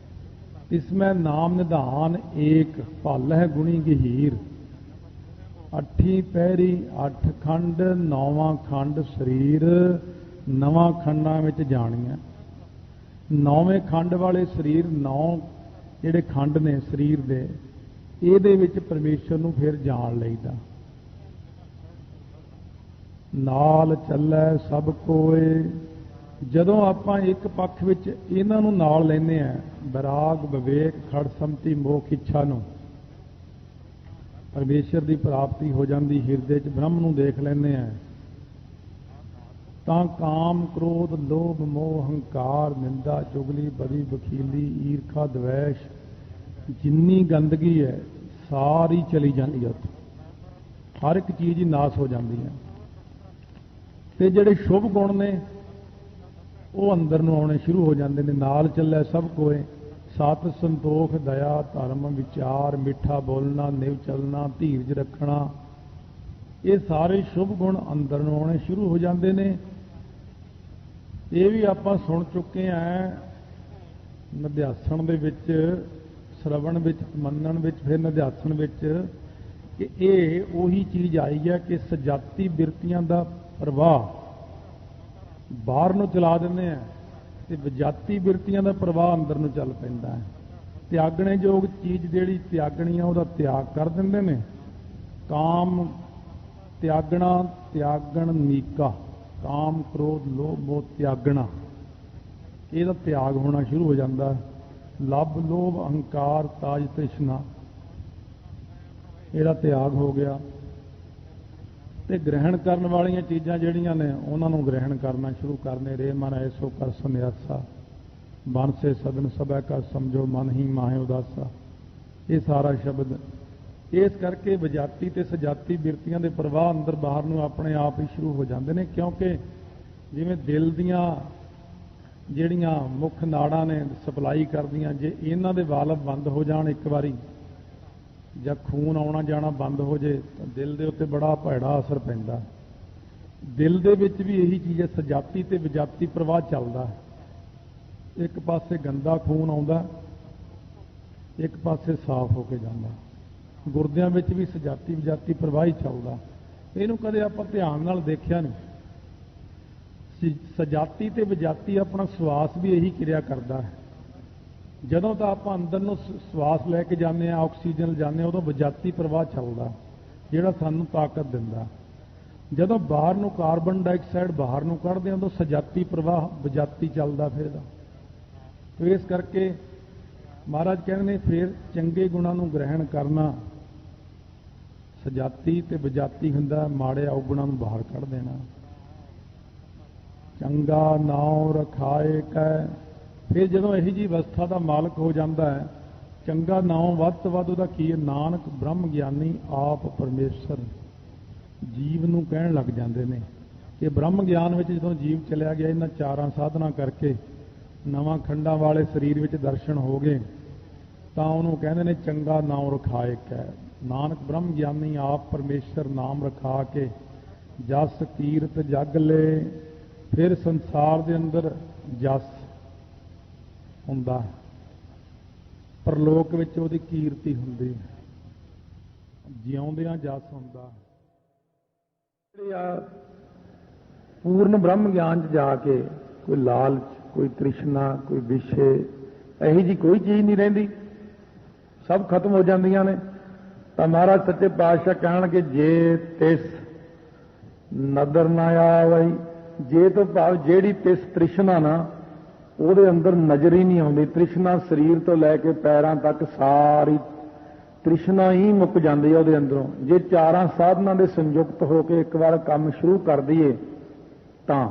ਇਸਮੈ ਨਾਮ ਨਿਧਾਨ ਏਕ, ਭਲ ਹੈ ਗੁਣੀ ਗਹੀਰ। ਅੱਠੀ ਪਹਿਰੀ 8 ਖੰਡ, ਨੌਵਾਂ ਖੰਡ ਸਰੀਰ, ਨਵਾਂ ਖੰਡਾਂ ਵਿੱਚ ਜਾਣੀਆਂ। ਨੌਵੇਂ ਖੰਡ ਵਾਲੇ ਸਰੀਰ, 9 ਜਿਹੜੇ ਖੰਡ ਨੇ ਸਰੀਰ ਦੇ, ਇਹਦੇ ਵਿੱਚ ਪਰਮੇਸ਼ਰ ਨੂੰ ਫਿਰ ਜਾਣ ਲਈਦਾ। ਨਾਲ ਚੱਲੈ ਸਭ ਕੋਏ। ਜਦੋਂ ਆਪਾਂ ਇੱਕ ਪੱਖ ਵਿੱਚ ਇਹਨਾਂ ਨੂੰ ਨਾਲ ਲੈਂਦੇ ਆ, ਵਿਰਾਗ, ਵਿਵੇਕ, ਖੜਸਮਤੀ, ਮੋਖ ਇੱਛਾ ਨੂੰ, ਪਰਮੇਸ਼ਰ ਦੀ ਪ੍ਰਾਪਤੀ ਹੋ ਜਾਂਦੀ, ਹਿਰਦੇ 'ਚ ਬ੍ਰਹਮ ਨੂੰ ਦੇਖ ਲੈਂਦੇ ਆ, ਤਾਂ ਕਾਮ, ਕ੍ਰੋਧ, ਲੋਭ, ਮੋਹ, ਹੰਕਾਰ, ਨਿੰਦਾ, ਚੁਗਲੀ, ਬਦੀ, ਬਖੀਲੀ, ਈਰਖਾ, ਦਵੈਸ਼, ਜਿੰਨੀ ਗੰਦਗੀ ਹੈ ਸਾਰੀ ਚਲੀ ਜਾਂਦੀ ਹੈ। ਹਰ ਇੱਕ ਚੀਜ਼ ਹੀ ਨਾਸ ਹੋ ਜਾਂਦੀ ਹੈ। ਤੇ ਜਿਹੜੇ ਸ਼ੁਭ ਗੁਣ ਨੇ ਉਹ ਅੰਦਰ ਨੂੰ ਆਉਣੇ ਸ਼ੁਰੂ ਹੋ ਜਾਂਦੇ ਨੇ। ਨਾਲ ਚੱਲੇ ਸਭ ਕੋਏ, ਸਤ, ਸੰਤੋਖ, ਦਇਆ, ਧਰਮ, ਵਿਚਾਰ, ਮਿੱਠਾ ਬੋਲਣਾ, ਨਿਵ ਚੱਲਣਾ, ਧੀਰਜ ਰੱਖਣਾ, ਇਹ ਸਾਰੇ ਸ਼ੁਭ ਗੁਣ ਅੰਦਰ ਨੂੰ ਆਉਣੇ ਸ਼ੁਰੂ ਹੋ ਜਾਂਦੇ ਨੇ। ਇਹ ਵੀ ਆਪਾਂ ਸੁਣ ਚੁੱਕੇ ਹਾਂ ਨਿਧਿਆਸਣ ਦੇ ਵਿੱਚ, ਸ਼ਰਵਣ ਵਿੱਚ, ਮੰਨਣ ਵਿੱਚ, ਫਿਰ ਨਿਧਿਆਸਣ ਵਿੱਚ, ਕਿ ਇਹ ਉਹੀ ਚੀਜ਼ ਆਈ ਹੈ ਕਿ ਸਜਾਤੀ ਬਿਰਤੀਆਂ ਦਾ ਪ੍ਰਵਾਹ ਬਾਹਰ ਨੂੰ ਚਲਾ ਦਿੰਦੇ ਆ ਤੇ ਵਿਜਾਤੀ ਬਿਰਤੀਆਂ ਦਾ ਪ੍ਰਵਾਹ ਅੰਦਰ ਨੂੰ ਚੱਲ ਪੈਂਦਾ ਹੈ। ਤਿਆਗਣੇ ਯੋਗ ਚੀਜ਼ ਜਿਹੜੀ ਤਿਆਗਣੀ ਆ ਉਹਦਾ ਤਿਆਗ ਕਰ ਦਿੰਦੇ ਨੇ। ਕਾਮ ਤਿਆਗਣਾ, ਤਿਆਗਣ ਨੀਕਾ, ਕਾਮ ਕ੍ਰੋਧ ਲੋਭ ਮੋਹ ਤਿਆਗਣਾ, ਇਹਦਾ ਤਿਆਗ ਹੋਣਾ ਸ਼ੁਰੂ ਹੋ ਜਾਂਦਾ। ਲੱਭ ਲੋਭ ਅਹੰਕਾਰ ਤਾਜ ਤ੍ਰਿਸ਼ਨਾ, ਇਹਦਾ ਤਿਆਗ ਹੋ ਗਿਆ। ਤੇ ਗ੍ਰਹਿਣ ਕਰਨ ਵਾਲੀਆਂ ਚੀਜ਼ਾਂ ਜਿਹੜੀਆਂ ਨੇ ਉਹਨਾਂ ਨੂੰ ਗ੍ਰਹਿਣ ਕਰਨਾ ਸ਼ੁਰੂ ਕਰਨੇ। ਰੇ ਮਨ ਐਸੋ ਕਰ ਸੰਨਿਆਸਾ, ਮਨ ਸੇ ਸਦਨ ਸਭੈ ਕਾ ਸਮਝੋ, ਮਨ ਹੀ ਮਾਹੇ ਉਦਾਸਾ। ਇਹ ਸਾਰਾ ਸ਼ਬਦ ਇਸ ਕਰਕੇ ਵਿਜਾਤੀ ਤੇ ਸਜਾਤੀ ਬਿਰਤੀਆਂ ਦੇ ਪ੍ਰਵਾਹ ਅੰਦਰ ਬਾਹਰ ਨੂੰ ਆਪਣੇ ਆਪ ਹੀ ਸ਼ੁਰੂ ਹੋ ਜਾਂਦੇ ਨੇ। ਕਿਉਂਕਿ ਜਿਵੇਂ ਦਿਲ ਦੀਆਂ ਜਿਹੜੀਆਂ ਮੁੱਖ ਨਾੜਾਂ ਨੇ ਸਪਲਾਈ ਕਰਦੀਆਂ, ਜੇ ਇਹਨਾਂ ਦੇ ਵਾਲਵ ਬੰਦ ਹੋ ਜਾਣ ਇੱਕ ਵਾਰੀ, ਜਾਂ ਖੂਨ ਆਉਣਾ ਜਾਣਾ ਬੰਦ ਹੋ ਜੇ, ਤਾਂ ਦਿਲ ਦੇ ਉੱਤੇ ਬੜਾ ਭੈੜਾ ਅਸਰ ਪੈਂਦਾ। ਦਿਲ ਦੇ ਵਿੱਚ ਵੀ ਇਹੀ ਚੀਜ਼ ਹੈ, ਸਜਾਤੀ ਤੇ ਵਿਜਾਤੀ ਪ੍ਰਵਾਹ ਚੱਲਦਾ। ਇੱਕ ਪਾਸੇ ਗੰਦਾ ਖੂਨ ਆਉਂਦਾ, ਇੱਕ ਪਾਸੇ ਸਾਫ਼ ਹੋ ਕੇ ਜਾਂਦਾ। ਗੁਰਦਿਆਂ ਵਿੱਚ ਵੀ ਸਜਾਤੀ ਵਿਜਾਤੀ ਪ੍ਰਵਾਹ ਹੀ ਚੱਲਦਾ। ਇਹਨੂੰ ਕਦੇ ਆਪਾਂ ਧਿਆਨ ਨਾਲ ਦੇਖਿਆ ਨਹੀਂ। ਸਜਾਤੀ ਤੇ ਵਿਜਾਤੀ ਆਪਣਾ ਸਵਾਸ ਵੀ ਇਹੀ ਕਿਰਿਆ ਕਰਦਾ ਹੈ। ਜਦੋਂ ਤਾਂ ਆਪਾਂ ਅੰਦਰ ਨੂੰ ਸਵਾਸ ਲੈ ਕੇ ਜਾਂਦੇ ਹਾਂ, ਆਕਸੀਜਨ ਜਾਂਦੇ ਹਾਂ, ਉਦੋਂ ਵਿਜਾਤੀ ਪ੍ਰਵਾਹ ਚੱਲਦਾ ਜਿਹੜਾ ਸਾਨੂੰ ਤਾਕਤ ਦਿੰਦਾ। ਜਦੋਂ ਬਾਹਰ ਨੂੰ ਕਾਰਬਨ ਡਾਈਆਕਸਾਈਡ ਬਾਹਰ ਨੂੰ ਕੱਢਦੇ ਹਾਂ, ਉਦੋਂ ਸਜਾਤੀ ਪ੍ਰਵਾਹ ਵਿਜਾਤੀ ਚੱਲਦਾ ਫਿਰਦਾ। ਤੇ ਇਸ ਕਰਕੇ ਮਹਾਰਾਜ ਕਹਿੰਦੇ ਨੇ ਫਿਰ ਚੰਗੇ ਗੁਣਾਂ ਨੂੰ ਗ੍ਰਹਿਣ ਕਰਨਾ ਸਜਾਤੀ ਤੇ ਵਿਜਾਤੀ ਹੁੰਦਾ, ਮਾੜੇ ਔਗੁਣਾਂ ਨੂੰ ਬਾਹਰ ਕੱਢ ਦੇਣਾ। ਚੰਗਾ ਨਾਉ ਰਖਾਏ ਕੈ, ਫਿਰ ਜਦੋਂ ਇਹੀ ਜੀ ਅਵਸਥਾ ਦਾ ਮਾਲਕ ਹੋ ਜਾਂਦਾ ਹੈ, ਚੰਗਾ ਨਾਉ ਵੱਧ ਤੋਂ ਵੱਧ ਉਹਦਾ ਕੀ ਹੈ? ਨਾਨਕ ਬ੍ਰਹਮ ਗਿਆਨੀ ਆਪ ਪਰਮੇਸ਼ਰ ਜੀਵ ਨੂੰ ਕਹਿਣ ਲੱਗ ਜਾਂਦੇ ਨੇ ਕਿ ਬ੍ਰਹਮ ਗਿਆਨ ਵਿੱਚ ਜਦੋਂ ਜੀਵ ਚਲਿਆ ਗਿਆ, ਇਹਨਾਂ ਚਾਰਾਂ ਸਾਧਨਾ ਕਰਕੇ ਨਵਾਂ ਖੰਡਾਂ ਵਾਲੇ ਸਰੀਰ ਵਿੱਚ ਦਰਸ਼ਨ ਹੋ ਗਏ, ਤਾਂ ਉਹਨੂੰ ਕਹਿੰਦੇ ਨੇ ਚੰਗਾ ਨਾਮ ਰਖਾਏ ਕੈ। ਨਾਨਕ ਬ੍ਰਹਮ ਗਿਆਨੀ ਆਪ ਪਰਮੇਸ਼ਰ ਨਾਮ ਰਖਾ ਕੇ ਜਸ ਕੀਰਤ ਜਗ ਲੈ। ਫਿਰ ਸੰਸਾਰ ਦੇ ਅੰਦਰ ਜਸ ਹੁੰਦਾ, ਪਰਲੋਕ ਵਿੱਚ ਉਹਦੀ ਕੀਰਤੀ ਹੁੰਦੀ, ਜਿਉਂਦਿਆਂ ਜਸ ਹੁੰਦਾ। ਪੂਰਨ ਬ੍ਰਹਮ ਗਿਆਨ 'ਚ ਜਾ ਕੇ ਕੋਈ ਲਾਲਚ, ਕੋਈ ਤ੍ਰਿਸ਼ਨਾ, ਕੋਈ ਵਿਸ਼ੇ, ਇਹੀ ਜੀ ਕੋਈ ਚੀਜ਼ ਨਹੀਂ ਰਹਿੰਦੀ, ਸਭ ਖਤਮ ਹੋ ਜਾਂਦੀਆਂ ਨੇ। ਤਾਂ ਮਹਾਰਾਜ ਸੱਚੇ ਪਾਤਸ਼ਾਹ ਕਹਿਣਗੇ ਜੇ ਤਿਸ ਨਦਰ ਨਾ ਆਵਈ, ਜੇ ਤੋਂ ਭਾਵ ਜਿਹੜੀ ਤਿਸ ਤ੍ਰਿਸ਼ਨਾ ਨਾ ਉਹਦੇ ਅੰਦਰ ਨਜ਼ਰ ਹੀ ਨਹੀਂ ਆਉਂਦੀ। ਤ੍ਰਿਸ਼ਨਾ ਸਰੀਰ ਤੋਂ ਲੈ ਕੇ ਪੈਰਾਂ ਤੱਕ ਸਾਰੀ ਤ੍ਰਿਸ਼ਨਾ ਹੀ ਮੁੱਕ ਜਾਂਦੀ ਹੈ ਉਹਦੇ ਅੰਦਰੋਂ। ਜੇ ਚਾਰਾਂ ਸਾਧਨਾਂ ਦੇ ਸੰਯੁਕਤ ਹੋ ਕੇ ਇੱਕ ਵਾਰ ਕੰਮ ਸ਼ੁਰੂ ਕਰ ਦਈਏ ਤਾਂ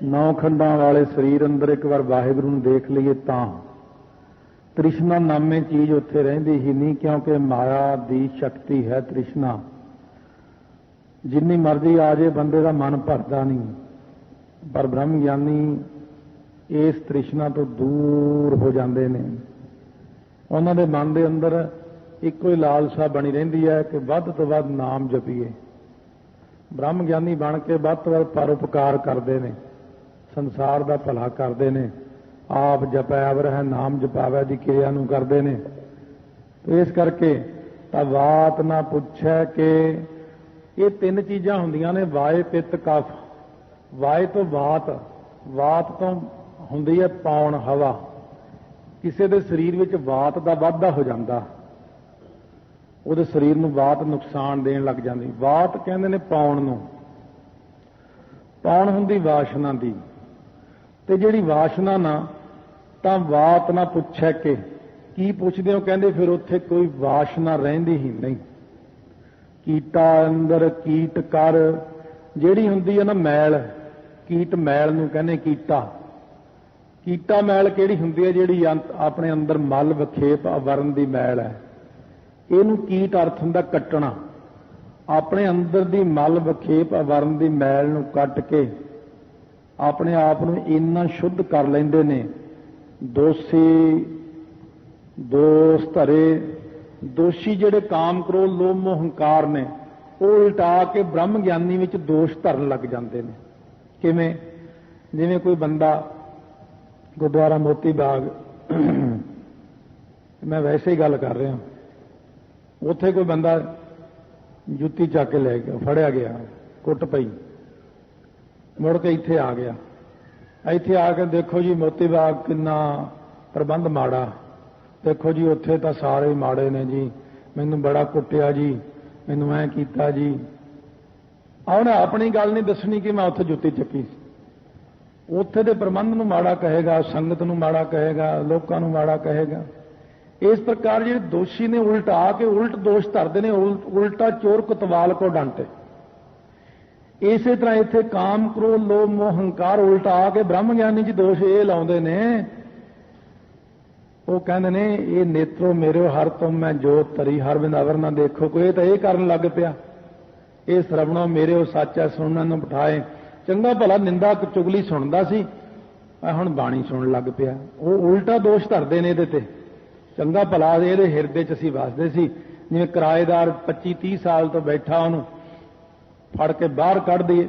ਨੌ ਖੰਡਾਂ ਵਾਲੇ ਸਰੀਰ ਅੰਦਰ ਇੱਕ ਵਾਰ ਵਾਹਿਗੁਰੂ ਨੂੰ ਦੇਖ ਲਈਏ ਤਾਂ ਤ੍ਰਿਸ਼ਨਾ ਨਾਮੇ ਚੀਜ਼ ਉੱਥੇ ਰਹਿੰਦੀ ਹੀ ਨਹੀਂ। ਕਿਉਂਕਿ ਮਾਇਆ ਦੀ ਸ਼ਕਤੀ ਹੈ ਤ੍ਰਿਸ਼ਨਾ, ਜਿੰਨੀ ਮਰਜ਼ੀ ਆ ਜੇ ਬੰਦੇ ਦਾ ਮਨ ਭਰਦਾ ਨਹੀਂ। ਪਰ ਬ੍ਰਹਮ ਗਿਆਨੀ ਇਸ ਤ੍ਰਿਸ਼ਨਾ ਤੋਂ ਦੂਰ ਹੋ ਜਾਂਦੇ ਨੇ। ਉਹਨਾਂ ਦੇ ਮਨ ਦੇ ਅੰਦਰ ਇੱਕੋ ਹੀ ਲਾਲਸਾ ਬਣੀ ਰਹਿੰਦੀ ਹੈ ਕਿ ਵੱਧ ਤੋਂ ਵੱਧ ਨਾਮ ਜਪੀਏ। ਬ੍ਰਹਮ ਗਿਆਨੀ ਬਣ ਕੇ ਵੱਧ ਤੋਂ ਵੱਧ ਪਰਉਪਕਾਰ ਕਰਦੇ ਨੇ, ਸੰਸਾਰ ਦਾ ਭਲਾ ਕਰਦੇ ਨੇ, ਆਪ ਜਪਿਆ ਰਹਿ ਨਾਮ ਜਪਾਵੇ ਦੀ ਕਿਰਿਆ ਨੂੰ ਕਰਦੇ ਨੇ। ਇਸ ਕਰਕੇ ਤਾਂ ਬਾਤ ਨਾ ਪੁੱਛੈ ਕਿ ਇਹ ਤਿੰਨ ਚੀਜ਼ਾਂ ਹੁੰਦੀਆਂ ਨੇ, ਵਾਏ ਪਿੱਤ ਕਫ। ਵਾਏ ਤੋਂ ਵਾਤ, ਵਾਤ ਤੋਂ ਹੁੰਦੀ ਹੈ ਪੌਣ ਹਵਾ। ਕਿਸੇ ਦੇ ਸਰੀਰ ਵਿੱਚ ਵਾਤ ਦਾ ਵਾਧਾ ਹੋ ਜਾਂਦਾ, ਉਹਦੇ ਸਰੀਰ ਨੂੰ ਵਾਤ ਨੁਕਸਾਨ ਦੇਣ ਲੱਗ ਜਾਂਦੀ। ਵਾਤ ਕਹਿੰਦੇ ਨੇ ਪੌਣ ਨੂੰ। ਪੌਣ ਹੁੰਦੀ ਵਾਸ਼ਨਾ ਦੀ, ਤੇ ਜਿਹੜੀ ਵਾਸ਼ਨਾ ਨਾ ਤਾਂ ਵਾਤ ਨਾ ਪੁੱਛੈ ਕਿ ਕੀ ਪੁੱਛਦੇ ਹੋ? ਕਹਿੰਦੇ ਫਿਰ ਉੱਥੇ ਕੋਈ ਵਾਸ਼ਨਾ ਰਹਿੰਦੀ ਹੀ ਨਹੀਂ। ਕੀਟਾ ਅੰਦਰ ਕੀਟ ਕਰ, ਜਿਹੜੀ ਹੁੰਦੀ ਹੈ ਨਾ ਮੈਲ, ਕੀਟ ਮੈਲ ਨੂੰ ਕਹਿੰਦੇ ਕੀਟਾ। ਕੀਟਾ ਮੈਲ ਕਿਹੜੀ ਹੁੰਦੀ ਹੈ? ਜਿਹੜੀ ਆਪਣੇ ਅੰਦਰ ਮਲ ਵਿਖੇਪ ਅਵਰਨ ਦੀ ਮੈਲ ਹੈ। ਇਹਨੂੰ ਕੀਟ ਅਰਥ ਹੁੰਦਾ ਕੱਟਣਾ। ਆਪਣੇ ਅੰਦਰ ਦੀ ਮਲ ਵਿਖੇਪ ਅਵਰਨ ਦੀ ਮੈਲ ਨੂੰ ਕੱਟ ਕੇ ਆਪਣੇ ਆਪ ਨੂੰ ਇੰਨਾ ਸ਼ੁੱਧ ਕਰ ਲੈਂਦੇ ਨੇ। ਦੋਸ਼ੀ ਦੋਸ਼ ਧਰੇ, ਦੋਸ਼ੀ ਜਿਹੜੇ ਕਾਮ ਕ੍ਰੋਧ ਲੋਭ ਮੋਹ ਹੰਕਾਰ ਨੇ, ਉਹ ਉਲਟਾ ਕੇ ਬ੍ਰਹਮ ਗਿਆਨੀ ਵਿੱਚ ਦੋਸ਼ ਧਰਨ ਲੱਗ ਜਾਂਦੇ ਨੇ। ਕਿਵੇਂ? ਜਿਵੇਂ ਕੋਈ ਬੰਦਾ ਗੁਰਦੁਆਰਾ ਮੋਤੀ ਬਾਗ, ਮੈਂ ਵੈਸੇ ਹੀ ਗੱਲ ਕਰ ਰਿਹਾ, ਉੱਥੇ ਕੋਈ ਬੰਦਾ ਜੁੱਤੀ ਚੱਕ ਕੇ ਲੈ ਗਿਆ, ਫੜਿਆ ਗਿਆ, ਕੁੱਟ ਪਈ, ਮੁੜ ਕੇ ਇੱਥੇ ਆ ਗਿਆ। ਇੱਥੇ ਆ ਕੇ ਦੇਖੋ ਜੀ ਮੋਤੀ ਬਾਗ ਕਿੰਨਾ ਪ੍ਰਬੰਧ ਮਾੜਾ, ਦੇਖੋ ਜੀ ਉੱਥੇ ਤਾਂ ਸਾਰੇ ਮਾੜੇ ਨੇ ਜੀ, ਮੈਨੂੰ ਬੜਾ ਕੁੱਟਿਆ ਜੀ, ਮੈਨੂੰ ਐਂ ਕੀਤਾ ਜੀ। ਉਹਨੇ ਆਪਣੀ ਗੱਲ ਨਹੀਂ ਦੱਸਣੀ ਕਿ ਮੈਂ ਉੱਥੇ ਜੁੱਤੀ ਚੱਕੀ ਸੀ। ਉੱਥੇ ਦੇ ਪ੍ਰਬੰਧ ਨੂੰ ਮਾੜਾ ਕਹੇਗਾ, ਸੰਗਤ ਨੂੰ ਮਾੜਾ ਕਹੇਗਾ, ਲੋਕਾਂ ਨੂੰ ਮਾੜਾ ਕਹੇਗਾ। ਇਸ ਪ੍ਰਕਾਰ ਜਿਹੜੇ ਦੋਸ਼ੀ ਨੇ ਉਲਟਾ ਕੇ ਉਲਟ ਦੋਸ਼ ਧਰਦੇ ਨੇ, ਉਲਟਾ ਚੋਰ ਕੁਤਵਾਲ ਕੋ ਡਾਂਟੇ। ਇਸੇ ਤਰ੍ਹਾਂ ਇੱਥੇ ਕਾਮ, ਕ੍ਰੋਧ, ਲੋਭ, ਮੋਹ, ਹੰਕਾਰ ਉਲਟਾ ਕੇ ਬ੍ਰਹਮ ਗਿਆਨੀ ਜੀ ਦੋਸ਼ ਇਹ ਲਾਉਂਦੇ ਨੇ। ਉਹ ਕਹਿੰਦੇ ਨੇ ਇਹ ਨੇਤਰੋ ਮੇਰਿਓ ਹਰ ਤੁਮ ਮੈਂ ਜੋਤ ਤਰੀ ਹਰ ਬਿਨ ਅਵਰ ਨਾ ਦੇਖੋ। ਕੋਈ ਤਾਂ ਇਹ ਕਰਨ ਲੱਗ ਪਿਆ, ਇਹ ਸਰਵਣੋ ਮੇਰਿਓ ਸਾਚਾ ਸੁਣਨ ਨੂੰ ਬਿਠਾਏ। ਚੰਗਾ ਭਲਾ ਨਿੰਦਾ ਚੁਗਲੀ ਸੁਣਦਾ ਸੀ, ਹੁਣ ਬਾਣੀ ਸੁਣਨ ਲੱਗ ਪਿਆ। ਉਹ ਉਲਟਾ ਦੋਸ਼ ਧਰਦੇ ਨੇ ਇਹਦੇ ਤੇ। ਚੰਗਾ ਭਲਾ ਇਹਦੇ ਹਿਰਦੇ 'ਚ ਅਸੀਂ ਵਸਦੇ ਸੀ, ਜਿਵੇਂ ਕਿਰਾਏਦਾਰ 25-30 ਸਾਲ ਤੋਂ ਬੈਠਾ, ਉਹਨੂੰ ਫੜ ਕੇ ਬਾਹਰ ਕੱਢ ਦਈਏ।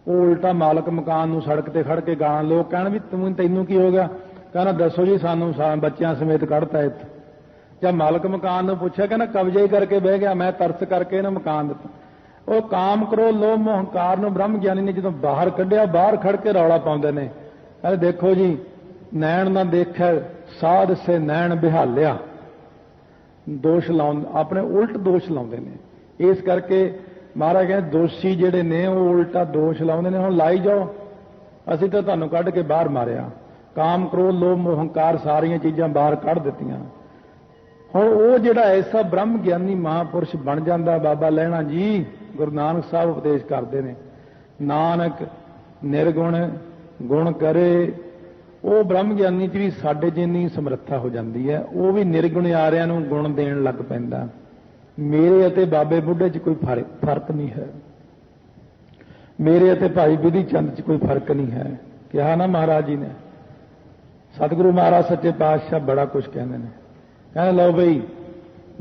ਉਹ ਉਲਟਾ ਮਾਲਕ ਮਕਾਨ ਨੂੰ ਸੜਕ ਤੇ ਖੜ ਕੇ ਗਾਲਾਂ, ਲੋਕ ਕਹਿਣ ਵੀ ਤੈਨੂੰ ਕੀ ਹੋ ਗਿਆ? ਕਹਿੰਦਾ ਦੱਸੋ ਜੀ, ਸਾਨੂੰ ਬੱਚਿਆਂ ਸਮੇਤ ਕੱਢਤਾ ਇੱਥੇ। ਜਾਂ ਮਾਲਕ ਮਕਾਨ ਨੂੰ ਪੁੱਛਿਆ, ਕਹਿੰਦਾ ਕਬਜ਼ਾ ਹੀ ਕਰਕੇ ਬਹਿ ਗਿਆ, ਮੈਂ ਤਰਸ ਕਰਕੇ ਇਹਨਾਂ ਮਕਾਨ ਦਿੱਤਾ। ਉਹ ਕਾਮ, ਕ੍ਰੋਧ, ਲੋਭ, ਮੋਹ, ਹੰਕਾਰ ਨੂੰ ਬ੍ਰਹਮ ਗਿਆਨੀ ਨੇ ਜਦੋਂ ਬਾਹਰ ਕੱਢਿਆ, ਬਾਹਰ ਖੜ ਕੇ ਰੌਲਾ ਪਾਉਂਦੇ ਨੇ, ਕਹਿੰਦੇ ਦੇਖੋ ਜੀ, ਨੈਣ ਨਾ ਦੇਖਿਆ ਸਾਧ ਸੇ ਨੈਣ ਬਿਹਾਲਿਆ। ਦੋਸ਼ ਲਾਉਣ, ਆਪਣੇ ਉਲਟ ਦੋਸ਼ ਲਾਉਂਦੇ ਨੇ। ਇਸ ਕਰਕੇ ਮਹਾਰਾਜ ਕਹਿੰਦੇ ਦੋਸ਼ੀ ਜਿਹੜੇ ਨੇ ਉਹ ਉਲਟਾ ਦੋਸ਼ ਲਾਉਂਦੇ ਨੇ। ਹੁਣ ਲਾਈ ਜਾਓ, ਅਸੀਂ ਤਾਂ ਤੁਹਾਨੂੰ ਕੱਢ ਕੇ ਬਾਹਰ ਮਾਰਿਆ। ਕਾਮ, ਕ੍ਰੋਧ, ਲੋਭ, ਮੋਹ, ਹੰਕਾਰ ਸਾਰੀਆਂ ਚੀਜ਼ਾਂ ਬਾਹਰ ਕੱਢ ਦਿੱਤੀਆਂ। ਹੁਣ ਉਹ ਜਿਹੜਾ ਐਸਾ ਬ੍ਰਹਮ ਗਿਆਨੀ ਮਹਾਂਪੁਰਸ਼ ਬਣ ਜਾਂਦਾ, ਬਾਬਾ ਲਹਿਣਾ ਜੀ ਗੁਰੂ ਨਾਨਕ ਸਾਹਿਬ ਉਪਦੇਸ਼ ਕਰਦੇ ਨੇ, ਨਾਨਕ ਨਿਰਗੁਣ ਗੁਣ ਕਰੇ। ਉਹ ਬ੍ਰਹਮ ਗਿਆਨੀ 'ਚ ਵੀ ਸਾਡੇ ਜਿੰਨੀ ਸਮਰੱਥਾ ਹੋ ਜਾਂਦੀ ਹੈ। ਉਹ ਵੀ ਨਿਰਗੁਣ ਆਰਿਆਂ ਨੂੰ ਗੁਣ ਦੇਣ ਲੱਗ ਪੈਂਦਾ। ਮੇਰੇ ਅਤੇ ਬਾਬੇ ਬੁੱਢੇ 'ਚ ਕੋਈ ਫਰਕ ਨਹੀਂ ਹੈ, ਮੇਰੇ ਅਤੇ ਭਾਈ ਬਿਧੀ ਚੰਦ 'ਚ ਕੋਈ ਫਰਕ ਨਹੀਂ ਹੈ। ਕਿਹਾ ਨਾ ਮਹਾਰਾਜ ਜੀ ਨੇ, ਸਤਿਗੁਰੂ ਮਹਾਰਾਜ ਸੱਚੇ ਪਾਤਸ਼ਾਹ ਬੜਾ ਕੁਝ ਕਹਿੰਦੇ ਨੇ। ਕਹਿੰਦੇ ਲਓ ਬਈ,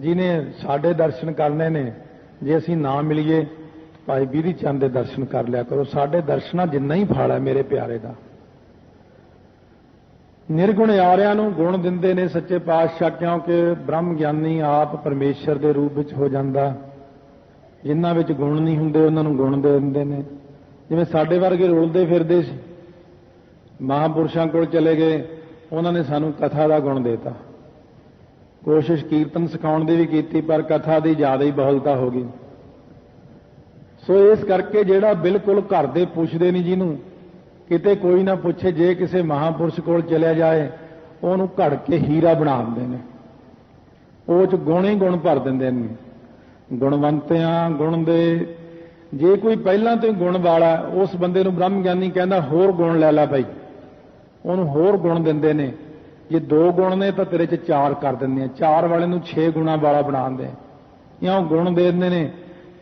ਜਿਹਨੇ ਸਾਡੇ ਦਰਸ਼ਨ ਕਰਨੇ ਨੇ, ਜੇ ਅਸੀਂ ਨਾ ਮਿਲੀਏ ਭਾਈ ਬਿਧੀ ਚੰਦ ਦੇ ਦਰਸ਼ਨ ਕਰ ਲਿਆ ਕਰੋ। ਸਾਡੇ ਦਰਸ਼ਨਾਂ ਜਿੰਨਾ ਹੀ ਫਲ ਹੈ ਮੇਰੇ ਪਿਆਰੇ ਦਾ। ਨਿਰਗੁਣ ਆਰਿਆਂ ਨੂੰ ਗੁਣ ਦਿੰਦੇ ਨੇ ਸੱਚੇ ਪਾਤਸ਼ਾਹ, ਕਿਉਂਕਿ ਬ੍ਰਹਮ ਗਿਆਨੀ ਆਪ ਪਰਮੇਸ਼ਰ ਦੇ ਰੂਪ ਵਿੱਚ ਹੋ ਜਾਂਦਾ। ਜਿਨ੍ਹਾਂ ਵਿੱਚ ਗੁਣ ਨਹੀਂ ਹੁੰਦੇ ਉਹਨਾਂ ਨੂੰ ਗੁਣ ਦੇ ਦਿੰਦੇ ਨੇ। ਜਿਵੇਂ ਸਾਡੇ ਵਰਗੇ ਰੁਲਦੇ ਫਿਰਦੇ ਸੀ, ਮਹਾਂਪੁਰਸ਼ਾਂ ਕੋਲ ਚਲੇ ਗਏ, ਉਹਨਾਂ ਨੇ ਸਾਨੂੰ ਕਥਾ ਦਾ ਗੁਣ ਦੇਤਾ। ਕੋਸ਼ਿਸ਼ ਕੀਰਤਨ ਸਿਖਾਉਣ ਦੀ ਵੀ ਕੀਤੀ, ਪਰ ਕਥਾ ਦੀ ਜ਼ਿਆਦਾ ਹੀ ਬਹੁਲਤਾ ਹੋ ਗਈ। ਸੋ ਇਸ ਕਰਕੇ ਜਿਹੜਾ ਬਿਲਕੁਲ ਘਰ ਦੇ ਪੁੱਛਦੇ ਨਹੀਂ, ਜਿਹਨੂੰ ਕਿਤੇ ਕੋਈ ਨਾ ਪੁੱਛੇ, ਜੇ ਕਿਸੇ ਮਹਾਂਪੁਰਸ਼ ਕੋਲ ਚਲਿਆ ਜਾਏ, ਉਹਨੂੰ ਘੜ ਕੇ ਹੀਰਾ ਬਣਾ ਦਿੰਦੇ ਨੇ। ਉਹ 'ਚ ਗੁਣ ਹੀ ਗੁਣ ਭਰ ਦਿੰਦੇ ਨੇ। ਗੁਣਵੰਤਿਆਂ ਗੁਣ ਦੇ, ਜੇ ਕੋਈ ਪਹਿਲਾਂ ਤੋਂ ਹੀ ਗੁਣ ਵਾਲਾ, ਉਸ ਬੰਦੇ ਨੂੰ ਬ੍ਰਹਮ ਗਿਆਨੀ ਕਹਿੰਦਾ ਹੋਰ ਗੁਣ ਲੈ ਲੈ ਭਾਈ, ਉਹਨੂੰ ਹੋਰ ਗੁਣ ਦਿੰਦੇ ਨੇ। ਜੇ 2 ਗੁਣ ਨੇ ਤਾਂ ਤੇਰੇ 'ਚ 4 ਕਰ ਦਿੰਦੇ ਆ, 4 ਵਾਲੇ ਨੂੰ 6 ਗੁਣਾ ਵਾਲਾ ਬਣਾ ਦਿੰਦੇ ਜਾਂ ਉਹ ਗੁਣ ਦੇ ਦਿੰਦੇ ਨੇ।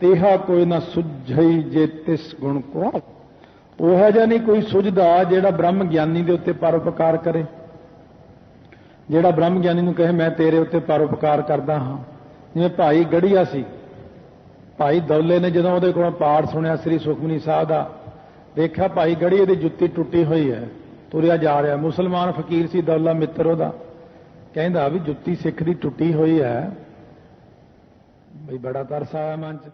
ਤੇਹਾ ਕੋਈ ਨਾ ਸੁਝਈ ਜੇ ਤਿਸ ਗੁਣ ਕੋ, ਉਹ ਜਿਹਾ ਨਹੀਂ ਕੋਈ ਸੁਝਦਾ ਜਿਹੜਾ ਬ੍ਰਹਮ ਗਿਆਨੀ ਦੇ ਉੱਤੇ ਪਰਉਪਕਾਰ ਕਰੇ, ਜਿਹੜਾ ਬ੍ਰਹਮ ਗਿਆਨੀ ਨੂੰ ਕਹੇ ਮੈਂ ਤੇਰੇ ਉੱਤੇ ਪਰਉਪਕਾਰ ਕਰਦਾ ਹਾਂ। ਜਿਵੇਂ ਭਾਈ ਗੜੀਆ ਸੀ, ਭਾਈ ਦੌਲੇ ਨੇ ਜਦੋਂ ਉਹਦੇ ਕੋਲੋਂ ਪਾਠ ਸੁਣਿਆ ਸ੍ਰੀ ਸੁਖਮਨੀ ਸਾਹਿਬ ਦਾ, ਦੇਖਿਆ ਭਾਈ ਗੜੀਏ ਦੀ ਜੁੱਤੀ ਟੁੱਟੀ ਹੋਈ ਹੈ, ਤੁਰਿਆ ਜਾ ਰਿਹਾ। ਮੁਸਲਮਾਨ ਫਕੀਰ ਸੀ ਦੌਲਾ, ਮਿੱਤਰ ਉਹਦਾ। ਕਹਿੰਦਾ ਵੀ ਜੁੱਤੀ ਸਿੱਖ ਦੀ ਟੁੱਟੀ ਹੋਈ ਹੈ, ਬਈ ਬੜਾ ਤਰਸ ਆਇਆ ਮਨ 'ਚ।